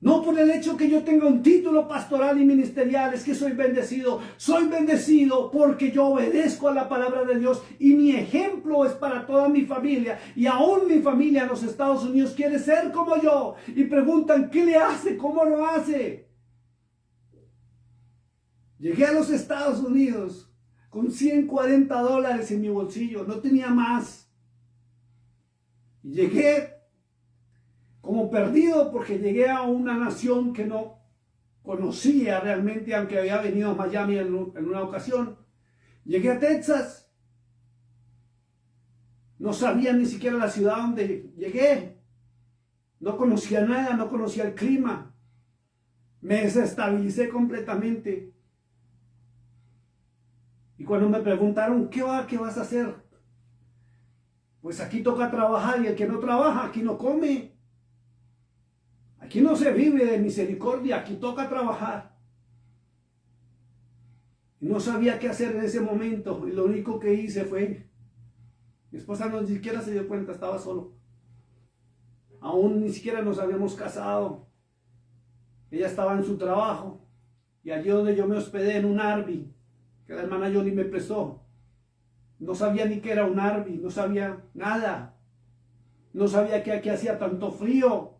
Speaker 2: No por el hecho que yo tenga un título pastoral y ministerial es que soy bendecido. Soy bendecido porque yo obedezco a la palabra de Dios y mi ejemplo es para toda mi familia. Y aún mi familia en los Estados Unidos quiere ser como yo. Y preguntan, ¿qué le hace? ¿Cómo lo hace? Llegué a los Estados Unidos con $140 en mi bolsillo, no tenía más. Y llegué como perdido porque llegué a una nación que no conocía realmente, aunque había venido a Miami en una ocasión. Llegué a Texas. No sabía ni siquiera la ciudad donde llegué. No conocía nada, no conocía el clima. Me desestabilicé completamente. Y cuando me preguntaron, ¿qué vas a hacer? Pues aquí toca trabajar y el que no trabaja, aquí no come. Aquí no se vive de misericordia, aquí toca trabajar. Y no sabía qué hacer en ese momento. Y lo único que hice fue, mi esposa ni siquiera se dio cuenta, estaba solo. Aún ni siquiera nos habíamos casado. Ella estaba en su trabajo. Y allí donde yo me hospedé en un Arby, que la hermana Johnny me prestó. No sabía ni qué era un Arby, no sabía nada. No sabía que aquí hacía tanto frío.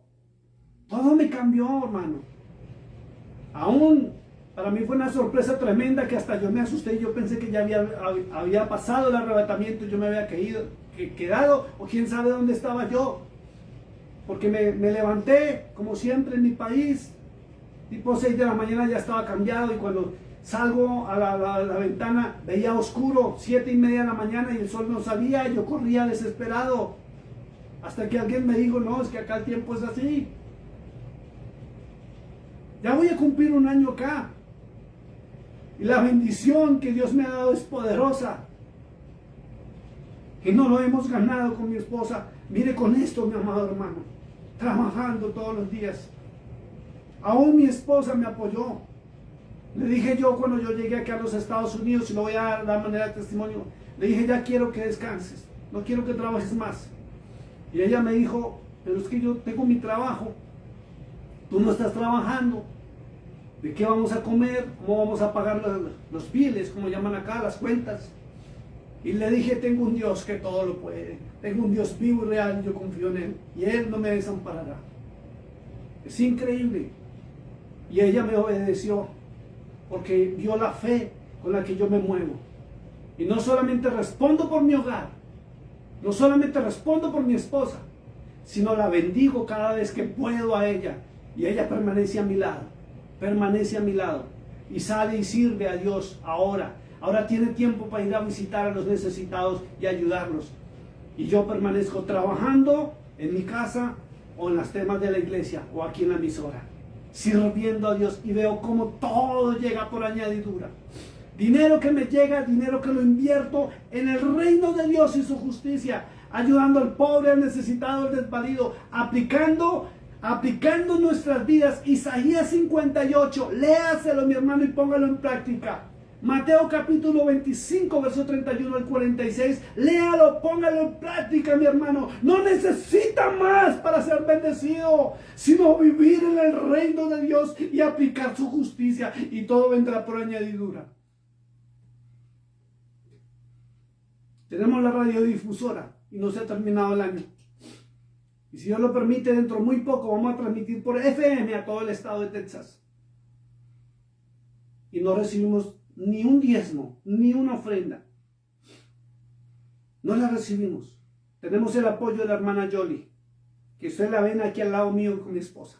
Speaker 2: Todo me cambió, hermano. Aún para mí fue una sorpresa tremenda que hasta yo me asusté. Yo pensé que ya había pasado el arrebatamiento, yo me había quedado, o quién sabe dónde estaba yo. Porque me levanté, como siempre en mi país, tipo 6 de la mañana ya estaba cambiado, y cuando salgo a la ventana veía oscuro, 7:30 de la mañana y el sol no salía, y yo corría desesperado. Hasta que alguien me dijo, no, es que acá el tiempo es así. Ya voy a cumplir un año acá. Y la bendición que Dios me ha dado es poderosa. Y no lo hemos ganado con mi esposa. Mire con esto, mi amado hermano. Trabajando todos los días. Aún mi esposa me apoyó. Le dije yo cuando yo llegué aquí a los Estados Unidos, y lo voy a dar de manera de testimonio, le dije, ya quiero que descanses. No quiero que trabajes más. Y ella me dijo, pero es que yo tengo mi trabajo, tú no estás trabajando, ¿de qué vamos a comer? ¿Cómo vamos a pagar los biles, como llaman acá, las cuentas? Y le dije, tengo un Dios que todo lo puede, tengo un Dios vivo y real, yo confío en Él, y Él no me desamparará. Es increíble. Y ella me obedeció, porque vio la fe con la que yo me muevo. Y no solamente respondo por mi hogar, no solamente respondo por mi esposa, sino la bendigo cada vez que puedo a ella. Y ella permanece a mi lado, permanece a mi lado. Y sale y sirve a Dios ahora. Ahora tiene tiempo para ir a visitar a los necesitados y ayudarlos. Y yo permanezco trabajando en mi casa o en las temas de la iglesia o aquí en la emisora, sirviendo a Dios, y veo cómo todo llega por añadidura. Dinero que me llega, dinero que lo invierto en el reino de Dios y su justicia, ayudando al pobre, al necesitado, al desvalido, aplicando nuestras vidas. Isaías 58, léaselo mi hermano y póngalo en práctica. Mateo capítulo 25, verso 31 al 46, léalo, póngalo en práctica mi hermano. No necesita más para ser bendecido, sino vivir en el reino de Dios y aplicar su justicia, y todo vendrá por añadidura. Tenemos la radiodifusora y no se ha terminado el año. Y si Dios lo permite, dentro muy poco vamos a transmitir por FM a todo el estado de Texas. Y no recibimos ni un diezmo, ni una ofrenda. No la recibimos. Tenemos el apoyo de la hermana Yoli, que ustedes la ven aquí al lado mío con mi esposa,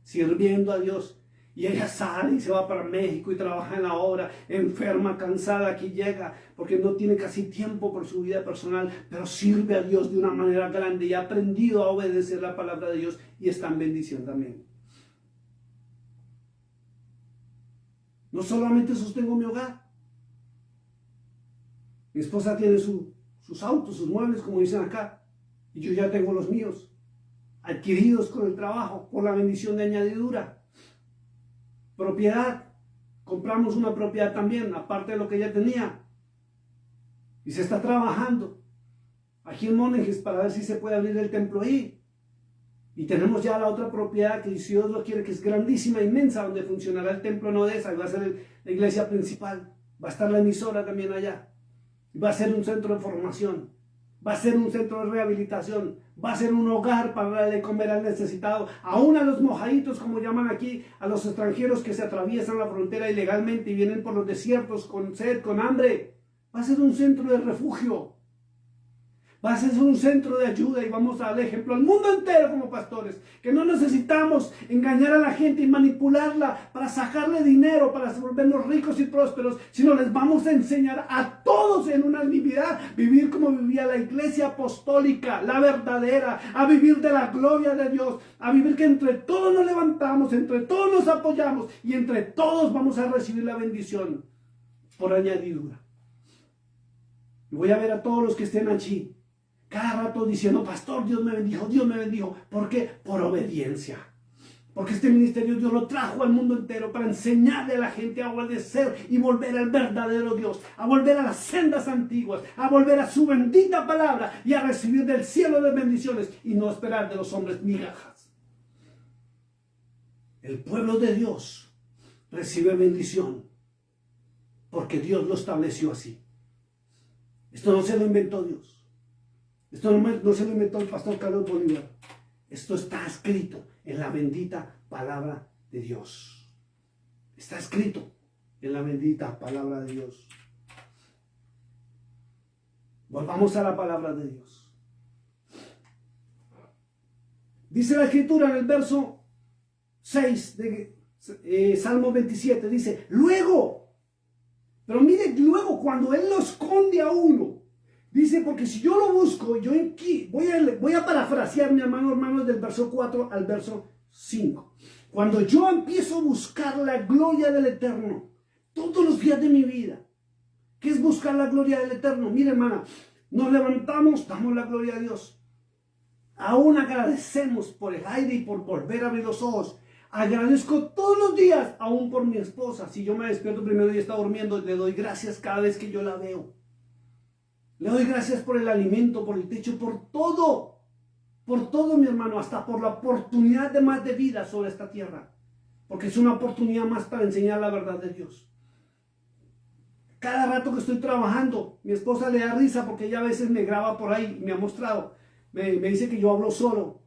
Speaker 2: sirviendo a Dios. Y ella sale y se va para México y trabaja en la obra, enferma, cansada, aquí llega, porque no tiene casi tiempo por su vida personal, pero sirve a Dios de una manera grande y ha aprendido a obedecer la palabra de Dios y está en bendición también. No solamente sostengo mi hogar. Mi esposa tiene sus autos, sus muebles, como dicen acá, y yo ya tengo los míos, adquiridos con el trabajo, por la bendición de añadidura. Propiedad, compramos una propiedad también, aparte de lo que ella tenía, y se está trabajando aquí en Monejes para ver si se puede abrir el templo ahí. Y tenemos ya la otra propiedad que, si Dios lo quiere, que es grandísima, inmensa, donde funcionará el templo no de esa, y va a ser la iglesia principal, va a estar la emisora también allá, y va a ser un centro de formación, va a ser un centro de rehabilitación, va a ser un hogar para darle de comer al necesitado, aún a los mojaditos, como llaman aquí, a los extranjeros que se atraviesan la frontera ilegalmente y vienen por los desiertos con sed, con hambre. Va a ser un centro de refugio, va a ser un centro de ayuda, y vamos a darle ejemplo al mundo entero como pastores, que no necesitamos engañar a la gente y manipularla para sacarle dinero, para volvernos ricos y prósperos, sino les vamos a enseñar a todos en unanimidad vivir como vivía la iglesia apostólica, la verdadera, a vivir de la gloria de Dios, a vivir que entre todos nos levantamos, entre todos nos apoyamos y entre todos vamos a recibir la bendición por añadidura. Y voy a ver a todos los que estén allí cada rato diciendo: pastor, Dios me bendijo, Dios me bendijo. ¿Por qué? Por obediencia. Porque este ministerio Dios lo trajo al mundo entero para enseñarle a la gente a obedecer y volver al verdadero Dios, a volver a las sendas antiguas, a volver a su bendita palabra y a recibir del cielo de bendiciones y no esperar de los hombres migajas. El pueblo de Dios recibe bendición porque Dios lo estableció así. Esto no se lo inventó Dios. Esto no se lo inventó el pastor Carlos Bolívar. Esto está escrito en la bendita palabra de Dios. Está escrito en la bendita palabra de Dios. Volvamos a la palabra de Dios. Dice la escritura en el verso 6 de Salmo 27. Dice: luego, pero mire, luego cuando Él lo esconde a uno. Dice, porque si yo lo busco, yo voy a parafrasear, mi hermanos, del verso 4 al verso 5. Cuando yo empiezo a buscar la gloria del Eterno, todos los días de mi vida, ¿qué es buscar la gloria del Eterno? Mire, hermana, nos levantamos, damos la gloria a Dios. Aún agradecemos por el aire y por volver a abrir los ojos. Agradezco todos los días, aún por mi esposa. Si yo me despierto primero y está durmiendo, le doy gracias cada vez que yo la veo. Le doy gracias por el alimento, por el techo, por todo. por todo, mi hermano, hasta por la oportunidad de más de vida sobre esta tierra, porque es una oportunidad más para enseñar la verdad de Dios. Cada rato que estoy trabajando, mi esposa le da risa porque ella a veces me graba por ahí, me ha mostrado, me dice que yo hablo solo.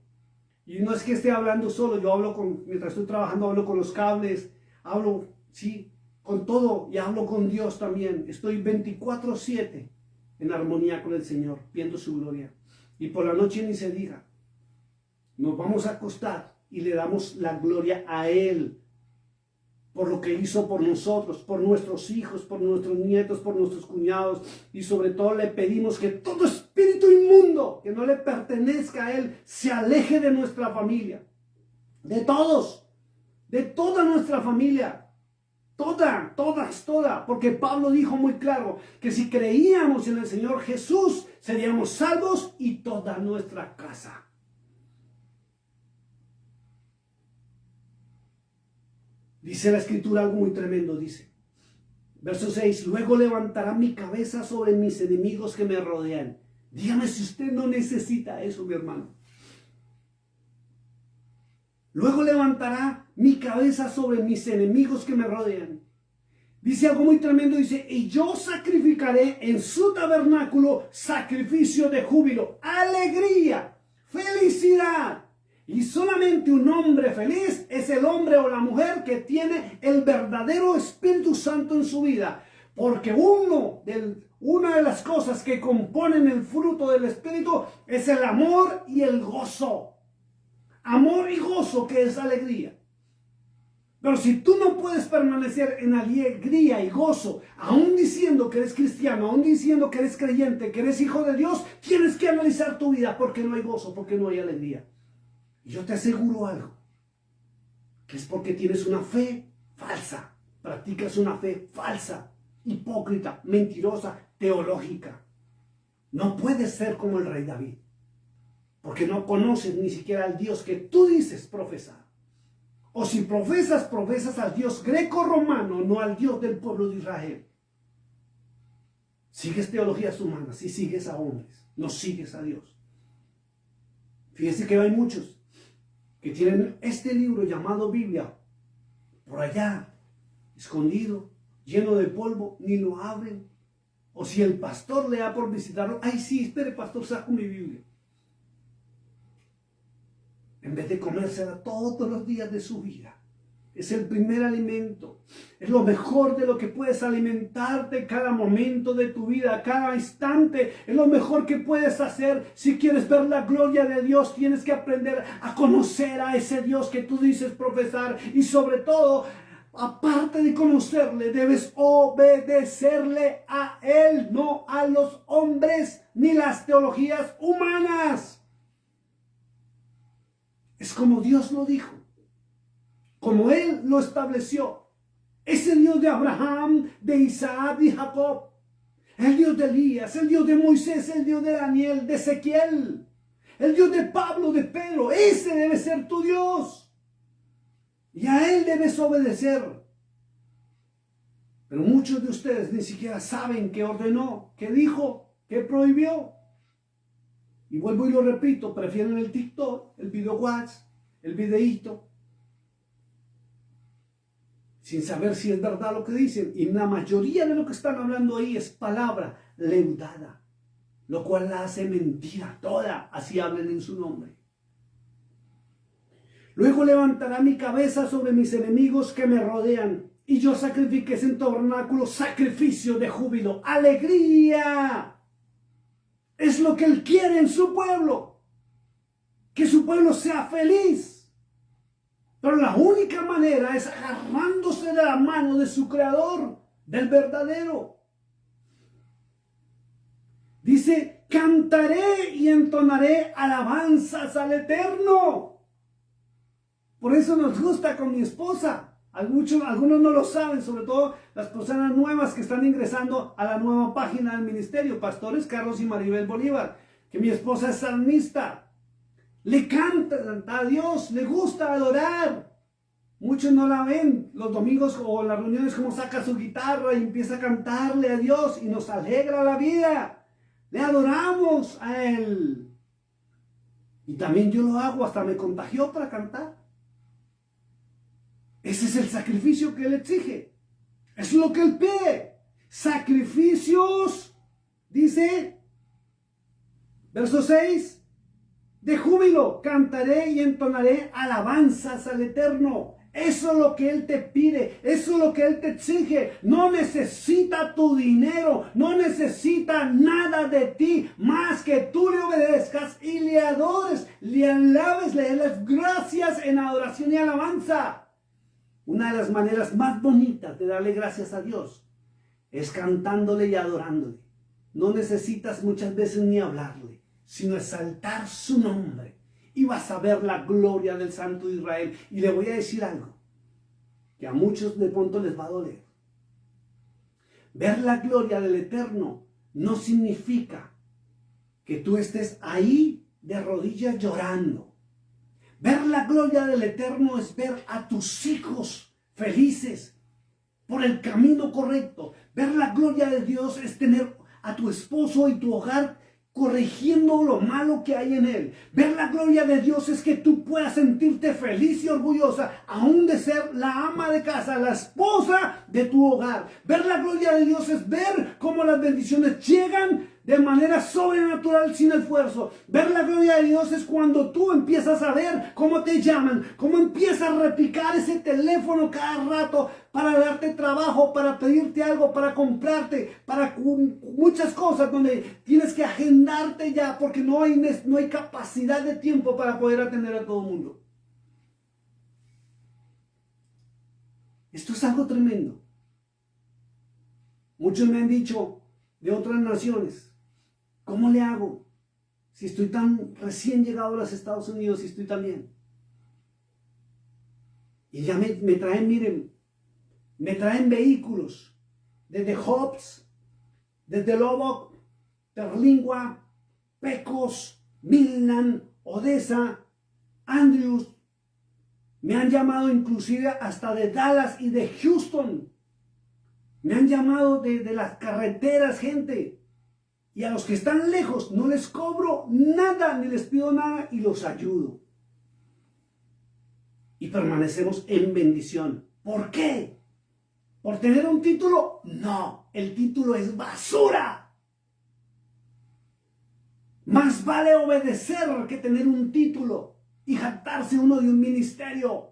Speaker 2: Y no es que esté hablando solo, yo hablo mientras estoy trabajando, hablo con los cables, hablo, sí, con todo, y hablo con Dios también. Estoy 24/7 en armonía con el Señor, viendo su gloria. Y por la noche ni se diga, nos vamos a acostar y le damos la gloria a Él, por lo que hizo por nosotros, por nuestros hijos, por nuestros nietos, por nuestros cuñados, y sobre todo le pedimos que todo espíritu inmundo que no le pertenezca a Él se aleje de nuestra familia, de todos, de toda nuestra familia, toda, porque Pablo dijo muy claro que si creíamos en el Señor Jesús seríamos salvos y toda nuestra casa. Dice la Escritura algo muy tremendo, dice, verso 6, luego levantará mi cabeza sobre mis enemigos que me rodean. Dígame si usted no necesita eso, mi hermano. Luego levantará mi cabeza sobre mis enemigos que me rodean. Dice algo muy tremendo, dice, y yo sacrificaré en su tabernáculo sacrificio de júbilo, alegría, felicidad. Y solamente un hombre feliz es el hombre o la mujer que tiene el verdadero Espíritu Santo en su vida. Porque una de las cosas que componen el fruto del Espíritu es el amor y el gozo. Amor y gozo, que es alegría. Pero si tú no puedes permanecer en alegría y gozo, aún diciendo que eres cristiano, aún diciendo que eres creyente, que eres hijo de Dios, tienes que analizar tu vida porque no hay gozo, porque no hay alegría. Y yo te aseguro algo, que es porque tienes una fe falsa, practicas una fe falsa, hipócrita, mentirosa, teológica. No puedes ser como el rey David, porque no conoces ni siquiera al Dios que tú dices profesar. O si profesas al Dios greco-romano, no al Dios del pueblo de Israel. Sigues teologías humanas y sigues a hombres, no sigues a Dios. Fíjese que hay muchos que tienen este libro llamado Biblia por allá, escondido, lleno de polvo, ni lo abren. O si el pastor le da por visitarlo, ay sí, espere pastor, saco mi Biblia. En vez de comérsela todos los días de su vida. Es el primer alimento. Es lo mejor de lo que puedes alimentarte cada momento de tu vida, cada instante. Es lo mejor que puedes hacer. Si quieres ver la gloria de Dios, tienes que aprender a conocer a ese Dios que tú dices profesar. Y sobre todo, aparte de conocerle, debes obedecerle a Él, no a los hombres ni las teologías humanas. Es como Dios lo dijo, como Él lo estableció. Ese Dios de Abraham, de Isaac y Jacob, el Dios de Elías, el Dios de Moisés, el Dios de Daniel, de Ezequiel, el Dios de Pablo, de Pedro. Ese debe ser tu Dios. Y a Él debes obedecer. Pero muchos de ustedes ni siquiera saben qué ordenó, qué dijo, qué prohibió. Y vuelvo y lo repito, prefieren el TikTok, el video WhatsApp, el videíto, sin saber si es verdad lo que dicen. Y la mayoría de lo que están hablando ahí es palabra leudada, lo cual la hace mentira toda, así hablen en su nombre. Luego levantará mi cabeza sobre mis enemigos que me rodean, y yo sacrifiqué en tabernáculo sacrificio de júbilo, alegría. Es lo que Él quiere en su pueblo, que su pueblo sea feliz. Pero la única manera es agarrándose de la mano de su Creador, del verdadero. Dice, cantaré y entonaré alabanzas al Eterno. Por eso nos gusta con mi esposa. Algunos no lo saben, sobre todo las personas nuevas que están ingresando a la nueva página del ministerio, Pastores Carlos y Maribel Bolívar, que mi esposa es salmista. Le canta a Dios, le gusta adorar. Muchos no la ven los domingos o en las reuniones como saca su guitarra y empieza a cantarle a Dios y nos alegra la vida. Le adoramos a Él. Y también yo lo hago, hasta me contagió para cantar. Ese es el sacrificio que Él exige. Es lo que Él pide. Sacrificios, dice, verso 6, de júbilo cantaré y entonaré alabanzas al Eterno. Eso es lo que Él te pide, eso es lo que Él te exige. No necesita tu dinero, no necesita nada de ti, más que tú le obedezcas y le adores, le alabes, le des gracias en adoración y alabanza. Una de las maneras más bonitas de darle gracias a Dios es cantándole y adorándole. No necesitas muchas veces ni hablarle, sino exaltar su nombre. Y vas a ver la gloria del Santo de Israel. Y le voy a decir algo que a muchos de pronto les va a doler. Ver la gloria del Eterno no significa que tú estés ahí de rodillas llorando. Ver la gloria del Eterno es ver a tus hijos felices por el camino correcto. Ver la gloria de Dios es tener a tu esposo y tu hogar corrigiendo lo malo que hay en él. Ver la gloria de Dios es que tú puedas sentirte feliz y orgullosa, aún de ser la ama de casa, la esposa de tu hogar. Ver la gloria de Dios es ver cómo las bendiciones llegan de manera sobrenatural sin esfuerzo. Ver la gloria de Dios es cuando tú empiezas a ver cómo te llaman, cómo empieza a repicar ese teléfono cada rato para darte trabajo, para pedirte algo, para comprarte, para muchas cosas donde tienes que agendarte ya porque no hay capacidad de tiempo para poder atender a todo el mundo. Esto es algo tremendo. Muchos me han dicho de otras naciones, ¿cómo le hago si estoy tan recién llegado a los Estados Unidos y estoy tan bien? Y ya me traen, miren, me traen vehículos desde Hobbs, desde Lubbock, Terlingua, Pecos, Midland, Odessa, Andrews. Me han llamado inclusive hasta de Dallas y de Houston. Me han llamado de las carreteras, gente. Y a los que están lejos no les cobro nada, ni les pido nada y los ayudo. Y permanecemos en bendición. ¿Por qué? ¿Por tener un título? No, el título es basura. Más vale obedecer que tener un título y jactarse uno de un ministerio.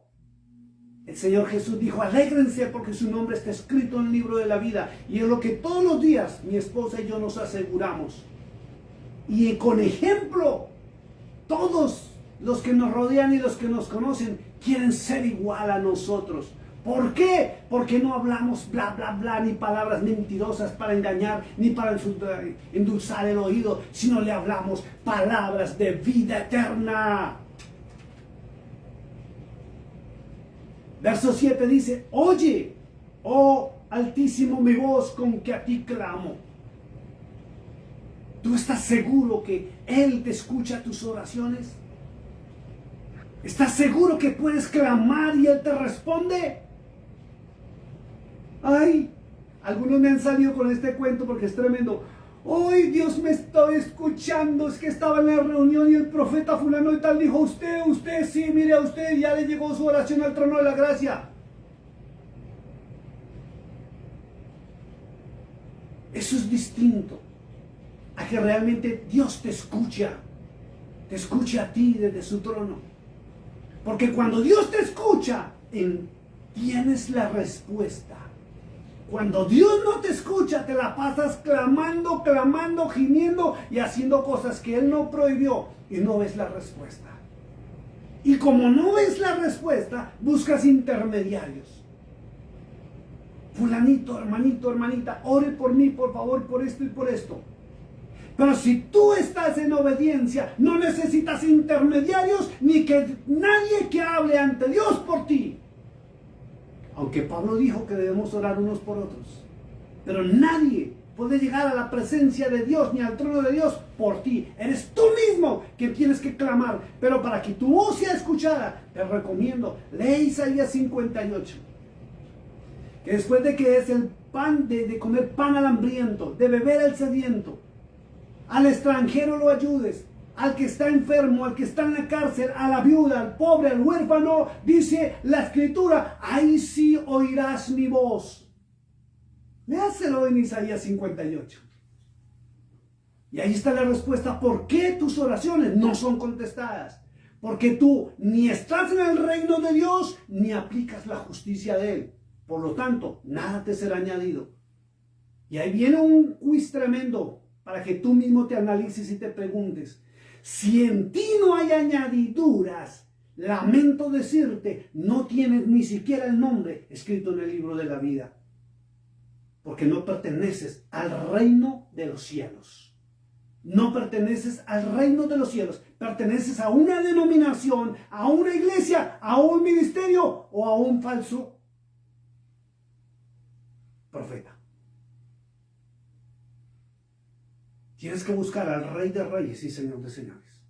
Speaker 2: El Señor Jesús dijo, alégrense porque su nombre está escrito en el libro de la vida. Y es lo que todos los días mi esposa y yo nos aseguramos. Y con ejemplo, todos los que nos rodean y los que nos conocen quieren ser igual a nosotros. ¿Por qué? Porque no hablamos bla, bla, bla, ni palabras mentirosas para engañar, ni para endulzar el oído, sino le hablamos palabras de vida eterna. Verso 7 dice, oye, oh Altísimo, mi voz con que a ti clamo. ¿Tú estás seguro que Él te escucha tus oraciones? ¿Estás seguro que puedes clamar y Él te responde? Ay, algunos me han salido con este cuento porque es tremendo. Hoy Dios me está escuchando, es que estaba en la reunión y el profeta fulano y tal dijo, usted, sí, mire a usted, ya le llegó su oración al trono de la gracia. Eso es distinto a que realmente Dios te escucha a ti desde su trono. Porque cuando Dios te escucha, tienes la respuesta. Cuando Dios no te escucha, te la pasas clamando, gimiendo y haciendo cosas que Él no prohibió y no ves la respuesta. Y como no ves la respuesta, buscas intermediarios. Fulanito, hermanito, hermanita, ore por mí, por favor, por esto y por esto. Pero si tú estás en obediencia, no necesitas intermediarios ni que nadie que hable ante Dios por ti. Aunque Pablo dijo que debemos orar unos por otros. Pero nadie puede llegar a la presencia de Dios ni al trono de Dios por ti. Eres tú mismo que tienes que clamar. Pero para que tu voz sea escuchada, te recomiendo, lee Isaías 58. Que después de que es el pan, de comer pan al hambriento, de beber al sediento, al extranjero lo ayudes, al que está enfermo, al que está en la cárcel, a la viuda, al pobre, al huérfano, dice la Escritura, ahí sí oirás mi voz. Léaselo en Isaías 58. Y ahí está la respuesta, ¿por qué tus oraciones no son contestadas? Porque tú ni estás en el reino de Dios, ni aplicas la justicia de Él. Por lo tanto, nada te será añadido. Y ahí viene un quiz tremendo para que tú mismo te analices y te preguntes, si en ti no hay añadiduras, lamento decirte, no tienes ni siquiera el nombre escrito en el libro de la vida. Porque no perteneces al reino de los cielos. No perteneces al reino de los cielos. Perteneces a una denominación, a una iglesia, a un ministerio o a un falso profeta. Tienes que buscar al Rey de Reyes y Señor de Señores.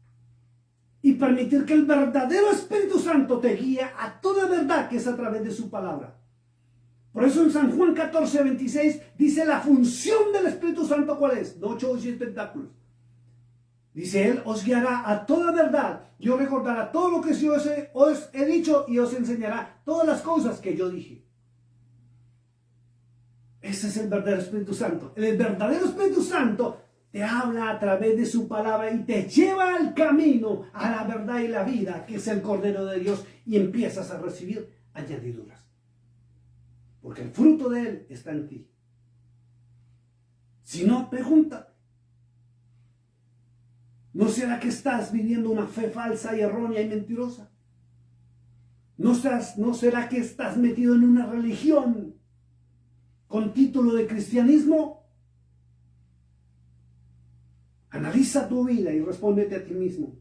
Speaker 2: Y permitir que el verdadero Espíritu Santo te guíe a toda verdad que es a través de su palabra. Por eso en San Juan 14:26 dice la función del Espíritu Santo, ¿cuál es? No 8 o 10 tentáculos. Dice, Él os guiará a toda verdad y os recordará todo lo que yo os he dicho y os enseñará todas las cosas que yo dije. Ese es el verdadero Espíritu Santo. El verdadero Espíritu Santo te habla a través de su palabra y te lleva al camino, a la verdad y la vida, que es el Cordero de Dios, y empiezas a recibir añadiduras. Porque el fruto de Él está en ti. Si no, pregúntate. ¿No será que estás viviendo una fe falsa y errónea y mentirosa? ¿No será que estás metido en una religión con título de cristianismo? Analiza tu vida y respóndete a ti mismo.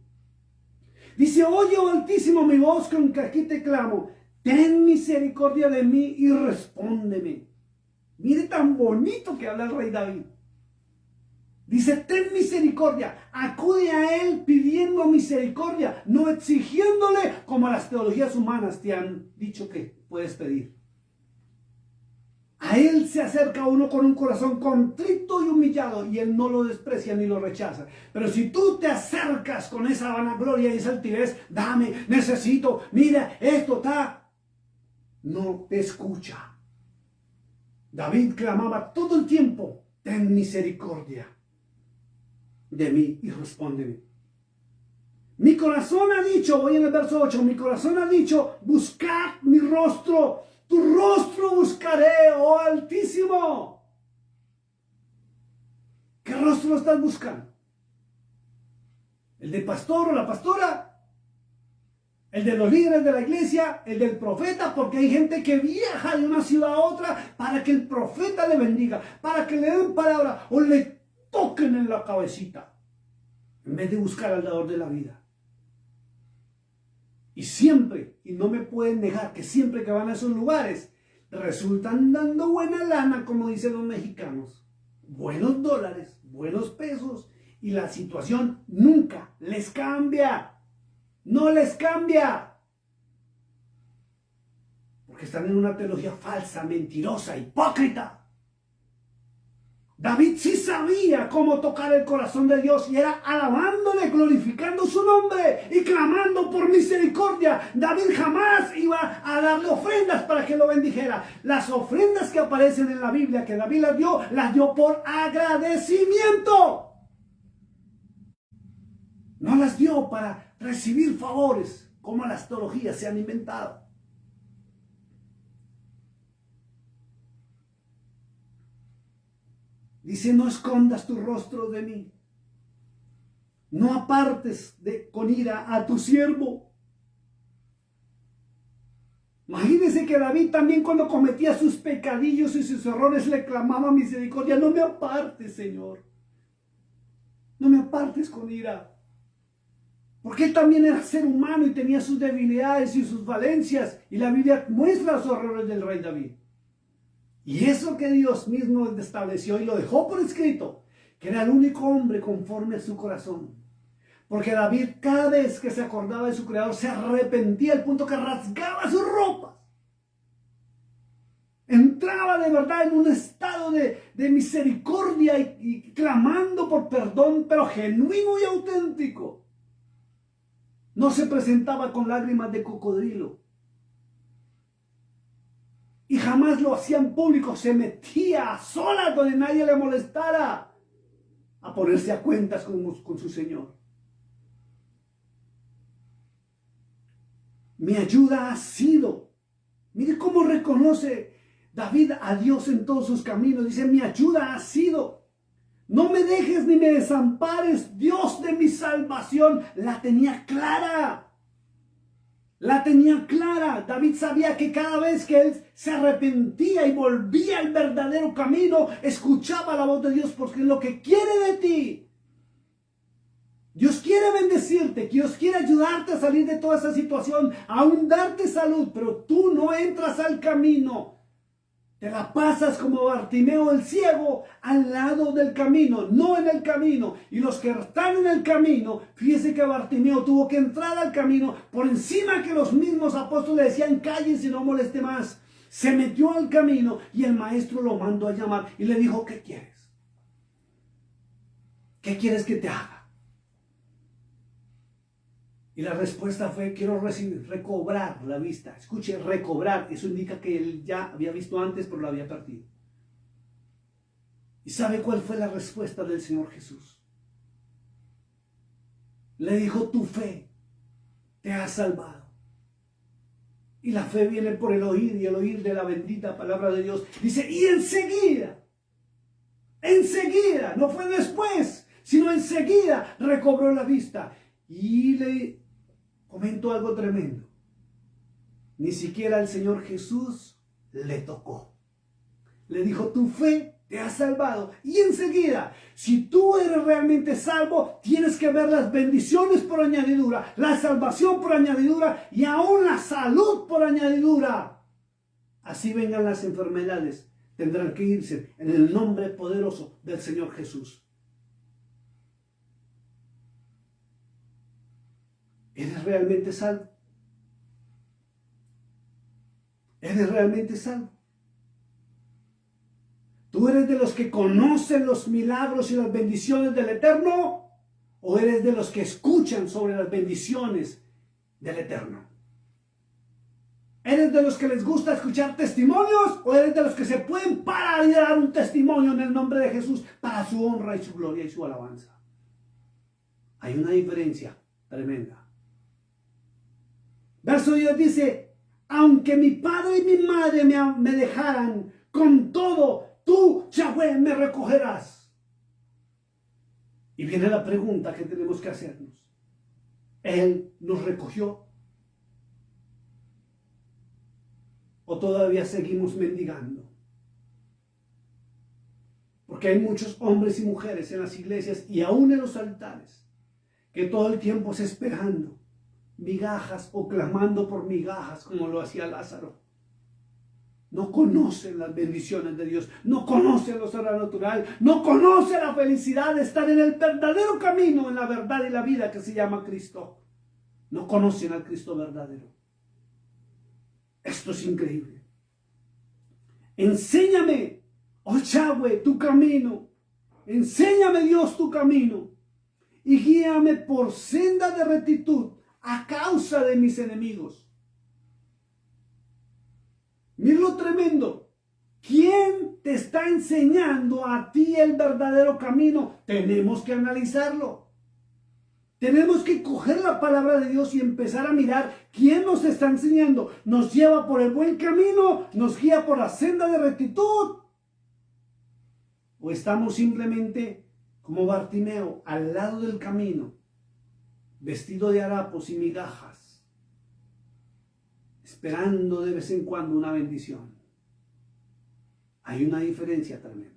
Speaker 2: Dice, oye, oh Altísimo, mi voz con que aquí te clamo. Ten misericordia de mí y respóndeme. Mire tan bonito que habla el rey David. Dice, ten misericordia. Acude a Él pidiendo misericordia, no exigiéndole como las teologías humanas te han dicho que puedes pedir. A Él se acerca uno con un corazón contrito y humillado y Él no lo desprecia ni lo rechaza. Pero si tú te acercas con esa vanagloria y esa altivez, dame, necesito, mira, esto está, no te escucha. David clamaba todo el tiempo, ten misericordia de mí y respóndeme. Mi corazón ha dicho, voy en el verso 8, mi corazón ha dicho, buscad mi rostro. Tu rostro buscaré, oh Altísimo. ¿Qué rostro estás buscando? ¿El del pastor o la pastora? ¿El de los líderes de la iglesia? ¿El del profeta? Porque hay gente que viaja de una ciudad a otra para que el profeta le bendiga, para que le den palabra o le toquen en la cabecita, en vez de buscar al dador de la vida. Y siempre, y no me pueden negar que siempre que van a esos lugares, resultan dando buena lana, como dicen los mexicanos. Buenos dólares, buenos pesos, y la situación nunca les cambia. No les cambia. Porque están en una teología falsa, mentirosa, hipócrita. David sí sabía cómo tocar el corazón de Dios y era alabándole, glorificando su nombre y clamando por misericordia. David jamás iba a darle ofrendas para que lo bendijera. Las ofrendas que aparecen en la Biblia que David las dio por agradecimiento. No las dio para recibir favores como las teologías se han inventado. Dice, no escondas tu rostro de mí. No apartes con ira a tu siervo. Imagínense que David también cuando cometía sus pecadillos y sus errores le clamaba misericordia. No me apartes, Señor. No me apartes con ira. Porque él también era ser humano y tenía sus debilidades y sus valencias. Y la Biblia muestra los errores del rey David. Y eso que Dios mismo estableció y lo dejó por escrito, que era el único hombre conforme a su corazón. Porque David cada vez que se acordaba de su creador se arrepentía al punto que rasgaba sus ropas. En entraba de verdad en un estado de misericordia y clamando por perdón, pero genuino y auténtico. No se presentaba con lágrimas de cocodrilo. Y jamás lo hacía en público, se metía a solas donde nadie le molestara a ponerse a cuentas con su Señor. Mi ayuda ha sido. Mire cómo reconoce David a Dios en todos sus caminos. Dice, mi ayuda ha sido. No me dejes ni me desampares, Dios de mi salvación. La tenía clara. La tenía clara. David sabía que cada vez que él se arrepentía y volvía al verdadero camino, escuchaba la voz de Dios, porque es lo que quiere de ti. Dios quiere bendecirte, Dios quiere ayudarte a salir de toda esa situación, aún darte salud, pero tú no entras al camino. Te la pasas como Bartimeo el ciego al lado del camino, no en el camino. Y los que están en el camino, fíjese que Bartimeo tuvo que entrar al camino por encima que los mismos apóstoles decían, cállense y no moleste más. Se metió al camino y el maestro lo mandó a llamar y le dijo, ¿qué quieres? ¿Qué quieres que te haga? Y la respuesta fue, quiero recobrar la vista. Escuche, recobrar. Eso indica que él ya había visto antes, pero lo había perdido. ¿Y sabe cuál fue la respuesta del Señor Jesús? Le dijo, tu fe te ha salvado. Y la fe viene por el oír, y el oír de la bendita palabra de Dios. Dice, y enseguida, no fue después, sino enseguida recobró la vista. Y le comentó algo tremendo. Ni siquiera el Señor Jesús le tocó. Le dijo, tu fe te ha salvado. Y enseguida, si tú eres realmente salvo, tienes que ver las bendiciones por añadidura, la salvación por añadidura y aún la salud por añadidura. Así vengan las enfermedades, tendrán que irse en el nombre poderoso del Señor Jesús. ¿Eres realmente salvo? ¿Eres realmente salvo? ¿Tú eres de los que conocen los milagros y las bendiciones del Eterno? ¿O eres de los que escuchan sobre las bendiciones del Eterno? ¿Eres de los que les gusta escuchar testimonios? ¿O eres de los que se pueden parar y dar un testimonio en el nombre de Jesús para su honra y su gloria y su alabanza? Hay una diferencia tremenda. Verso 10 dice, aunque mi padre y mi madre me dejaran, con todo, tú, Yahweh, me recogerás. Y viene la pregunta que tenemos que hacernos. ¿Él nos recogió? ¿O todavía seguimos mendigando? Porque hay muchos hombres y mujeres en las iglesias y aún en los altares que todo el tiempo se esperando migajas o clamando por migajas como lo hacía Lázaro. No conocen las bendiciones de Dios, no conocen lo sobrenatural, no conocen la felicidad de estar en el verdadero camino, en la verdad y la vida que se llama Cristo. No conocen al Cristo verdadero. Esto es increíble. Enséñame, oh Yahweh, tu camino. Enséñame, Dios, tu camino. Y guíame por senda de rectitud a causa de mis enemigos. Mira lo tremendo. ¿Quién te está enseñando a ti el verdadero camino? Tenemos que analizarlo. Tenemos que coger la palabra de Dios y empezar a mirar quién nos está enseñando. ¿Nos lleva por el buen camino? ¿Nos guía por la senda de rectitud? ¿O estamos simplemente como Bartimeo al lado del camino, vestido de harapos y migajas, esperando de vez en cuando una bendición? Hay una diferencia tremenda.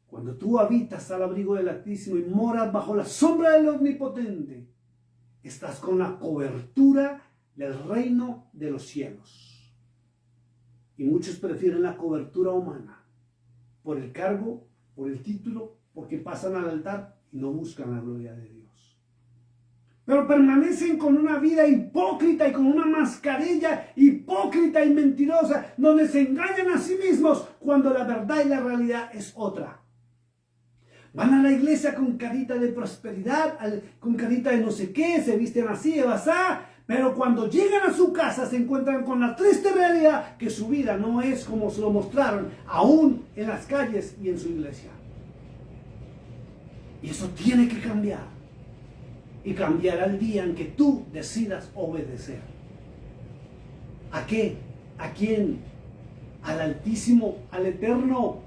Speaker 2: Cuando tú habitas al abrigo del Altísimo y moras bajo la sombra del Omnipotente, estás con la cobertura del reino de los cielos. Y muchos prefieren la cobertura humana por el cargo, por el título, porque pasan al altar y no buscan la gloria de Dios. pero permanecen con una vida hipócrita y con una mascarilla hipócrita y mentirosa, donde se engañan a sí mismos cuando la verdad y la realidad es otra. Van a la iglesia con carita de prosperidad, con carita de no sé qué, se visten así, de basá, pero cuando llegan a su casa se encuentran con la triste realidad que su vida no es como se lo mostraron aún en las calles y en su iglesia. Y eso tiene que cambiar. Y cambiará el día en que tú decidas obedecer. ¿A qué? ¿A quién? Al Altísimo, al Eterno,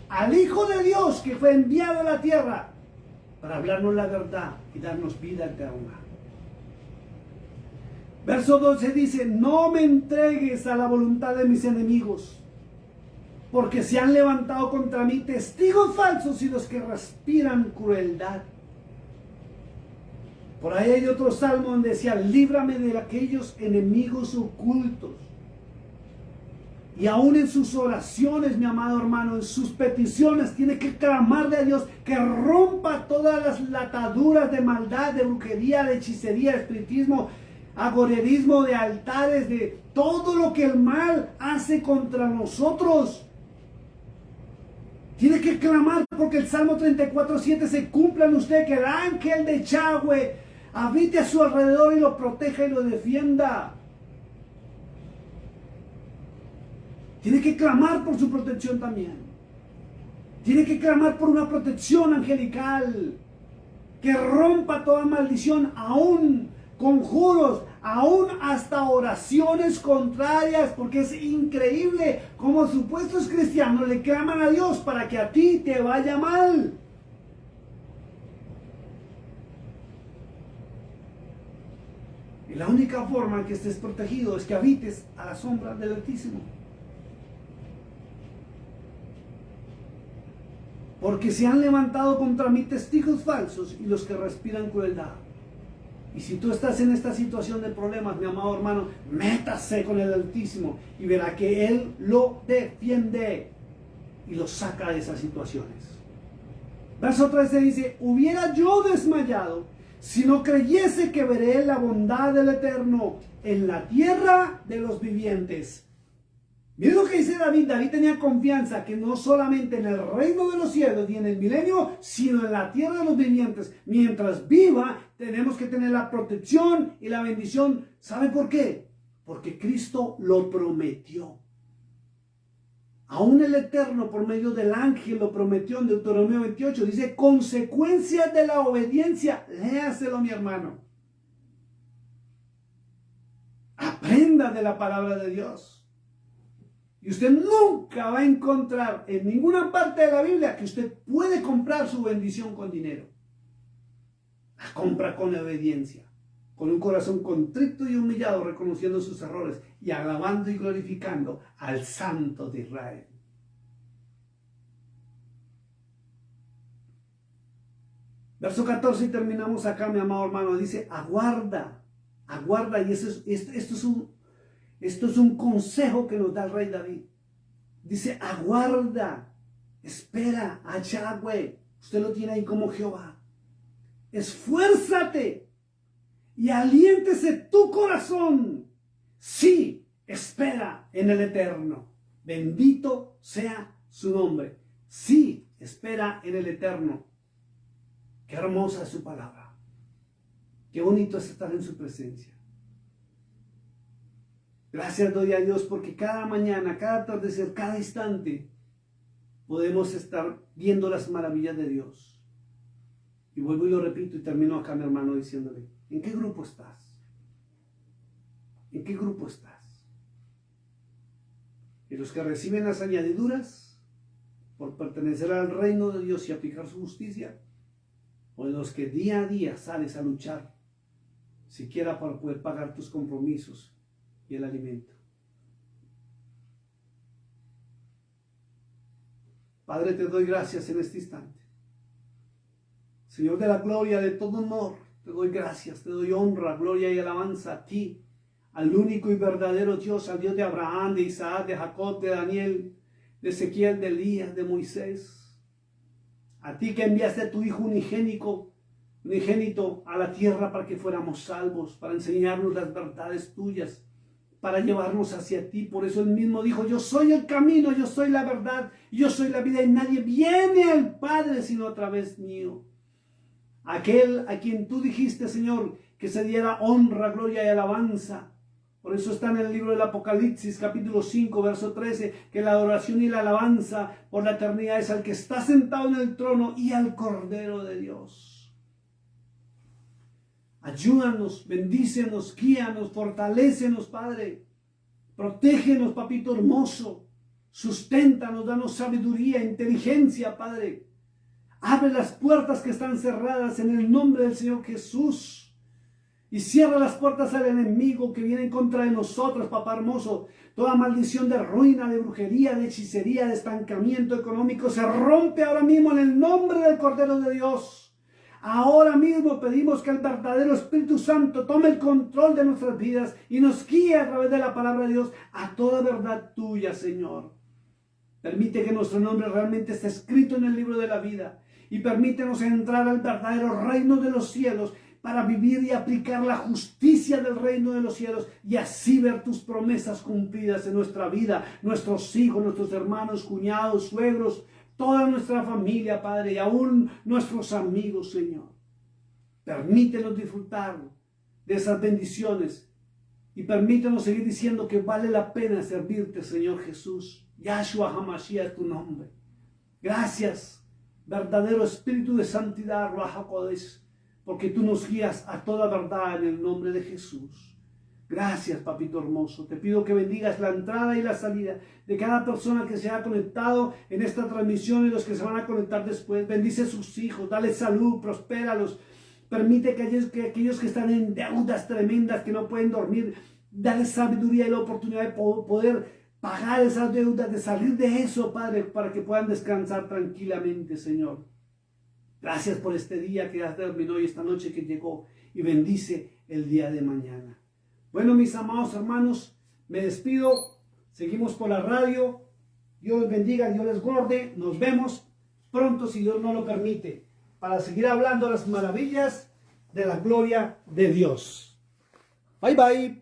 Speaker 2: al Hijo de Dios que fue enviado a la tierra para hablarnos la verdad y darnos vida eterna. Verso 12 dice: no me entregues a la voluntad de mis enemigos, porque se han levantado contra mí testigos falsos y los que respiran crueldad. Por ahí hay otro salmo donde decía: líbrame de aquellos enemigos ocultos. Y aún en sus oraciones, mi amado hermano, en sus peticiones, tiene que clamarle a Dios que rompa todas las ataduras de maldad, de brujería, de hechicería, de espiritismo, agorerismo, de altares, de todo lo que el mal hace contra nosotros. Tiene que clamar porque el Salmo 34:7 se cumpla en usted, que el ángel de Yahweh habite a su alrededor y lo proteja y lo defienda. Tiene que clamar por su protección también. Tiene que clamar por una protección angelical que rompa toda maldición, aún conjuros, aún hasta oraciones contrarias, porque es increíble cómo supuestos cristianos le claman a Dios para que a ti te vaya mal. Y la única forma en que estés protegido es que habites a la sombra del Altísimo. Porque se han levantado contra mí testigos falsos y los que respiran crueldad. Y si tú estás en esta situación de problemas, mi amado hermano, métase con el Altísimo y verá que Él lo defiende y lo saca de esas situaciones. Verso 13 dice: hubiera yo desmayado si no creyese que veré la bondad del Eterno en la tierra de los vivientes. Miren lo que dice David. David tenía confianza que no solamente en el reino de los cielos y en el milenio, sino en la tierra de los vivientes. Mientras viva, tenemos que tener la protección y la bendición. ¿Sabe por qué? Porque Cristo lo prometió. Aún el Eterno, por medio del ángel, lo prometió en Deuteronomio 28. Dice: consecuencias de la obediencia. Léaselo, mi hermano. Aprenda de la palabra de Dios. Y usted nunca va a encontrar en ninguna parte de la Biblia que usted puede comprar su bendición con dinero. La compra con obediencia, con un corazón contrito y humillado, reconociendo sus errores y alabando y glorificando al Santo de Israel. Verso 14 y terminamos acá, mi amado hermano. Dice: aguarda, aguarda. Y esto es un consejo que nos da el rey David. Dice: aguarda, espera a Yahweh. Usted lo tiene ahí como Jehová. Esfuérzate y aliéntese tu corazón. Sí, espera en el Eterno. Bendito sea su nombre. Sí, espera en el Eterno. Qué hermosa es su palabra. Qué bonito es estar en su presencia. Gracias doy a Dios porque cada mañana, cada atardecer, cada instante podemos estar viendo las maravillas de Dios. Y vuelvo y lo repito y termino acá, mi hermano, diciéndole: ¿en qué grupo estás? ¿En qué grupo estás? ¿Y los que reciben las añadiduras por pertenecer al reino de Dios y aplicar su justicia? ¿O en los que día a día sales a luchar, siquiera para poder pagar tus compromisos y el alimento? Padre, te doy gracias en este instante. Señor de la gloria, de todo honor, te doy gracias, te doy honra, gloria y alabanza a ti, al único y verdadero Dios, al Dios de Abraham, de Isaac, de Jacob, de Daniel, de Ezequiel, de Elías, de Moisés. A ti que enviaste a tu Hijo unigénico unigénito a la tierra para que fuéramos salvos, para enseñarnos las verdades tuyas, para llevarnos hacia ti. Por eso él mismo dijo, yo soy el camino, yo soy la verdad, yo soy la vida y nadie viene al Padre sino a través mío. Aquel a quien tú dijiste, Señor, que se diera honra, gloria y alabanza. Por eso está en el libro del Apocalipsis, capítulo 5, verso 13, que la adoración y la alabanza por la eternidad es al que está sentado en el trono y al Cordero de Dios. Ayúdanos, bendícenos, guíanos, fortalécenos, Padre. Protégenos, Papito hermoso. Susténtanos, danos sabiduría, inteligencia, Padre. Abre las puertas que están cerradas en el nombre del Señor Jesús. Y cierra las puertas al enemigo que viene en contra de nosotros, papá hermoso. Toda maldición de ruina, de brujería, de hechicería, de estancamiento económico se rompe ahora mismo en el nombre del Cordero de Dios. Ahora mismo pedimos que el verdadero Espíritu Santo tome el control de nuestras vidas y nos guíe a través de la palabra de Dios a toda verdad tuya, Señor. Permite que nuestro nombre realmente esté escrito en el libro de la vida y permítenos entrar al verdadero reino de los cielos para vivir y aplicar la justicia del reino de los cielos y así ver tus promesas cumplidas en nuestra vida, nuestros hijos, nuestros hermanos, cuñados, suegros, toda nuestra familia, Padre, y aún nuestros amigos, Señor. Permítenos disfrutar de esas bendiciones y permítenos seguir diciendo que vale la pena servirte, Señor Jesús. Yahshua HaMashiach es tu nombre. Gracias, verdadero Espíritu de santidad, Ruach HaKodesh, porque tú nos guías a toda verdad en el nombre de Jesús. Gracias, papito hermoso. Te pido que bendigas la entrada y la salida de cada persona que se ha conectado en esta transmisión y los que se van a conectar después. Bendice a sus hijos, dale salud, prospéralos. Permite que aquellos que están en deudas tremendas, que no pueden dormir, dale sabiduría y la oportunidad de poder pagar esas deudas, de salir de eso, Padre, para que puedan descansar tranquilamente, Señor. Gracias por este día que ya terminó y esta noche que llegó, y bendice el día de mañana. Bueno, mis amados hermanos, me despido. Seguimos por la radio. Dios les bendiga, Dios les guarde. Nos vemos pronto, si Dios no lo permite, para seguir hablando las maravillas de la gloria de Dios. Bye, bye.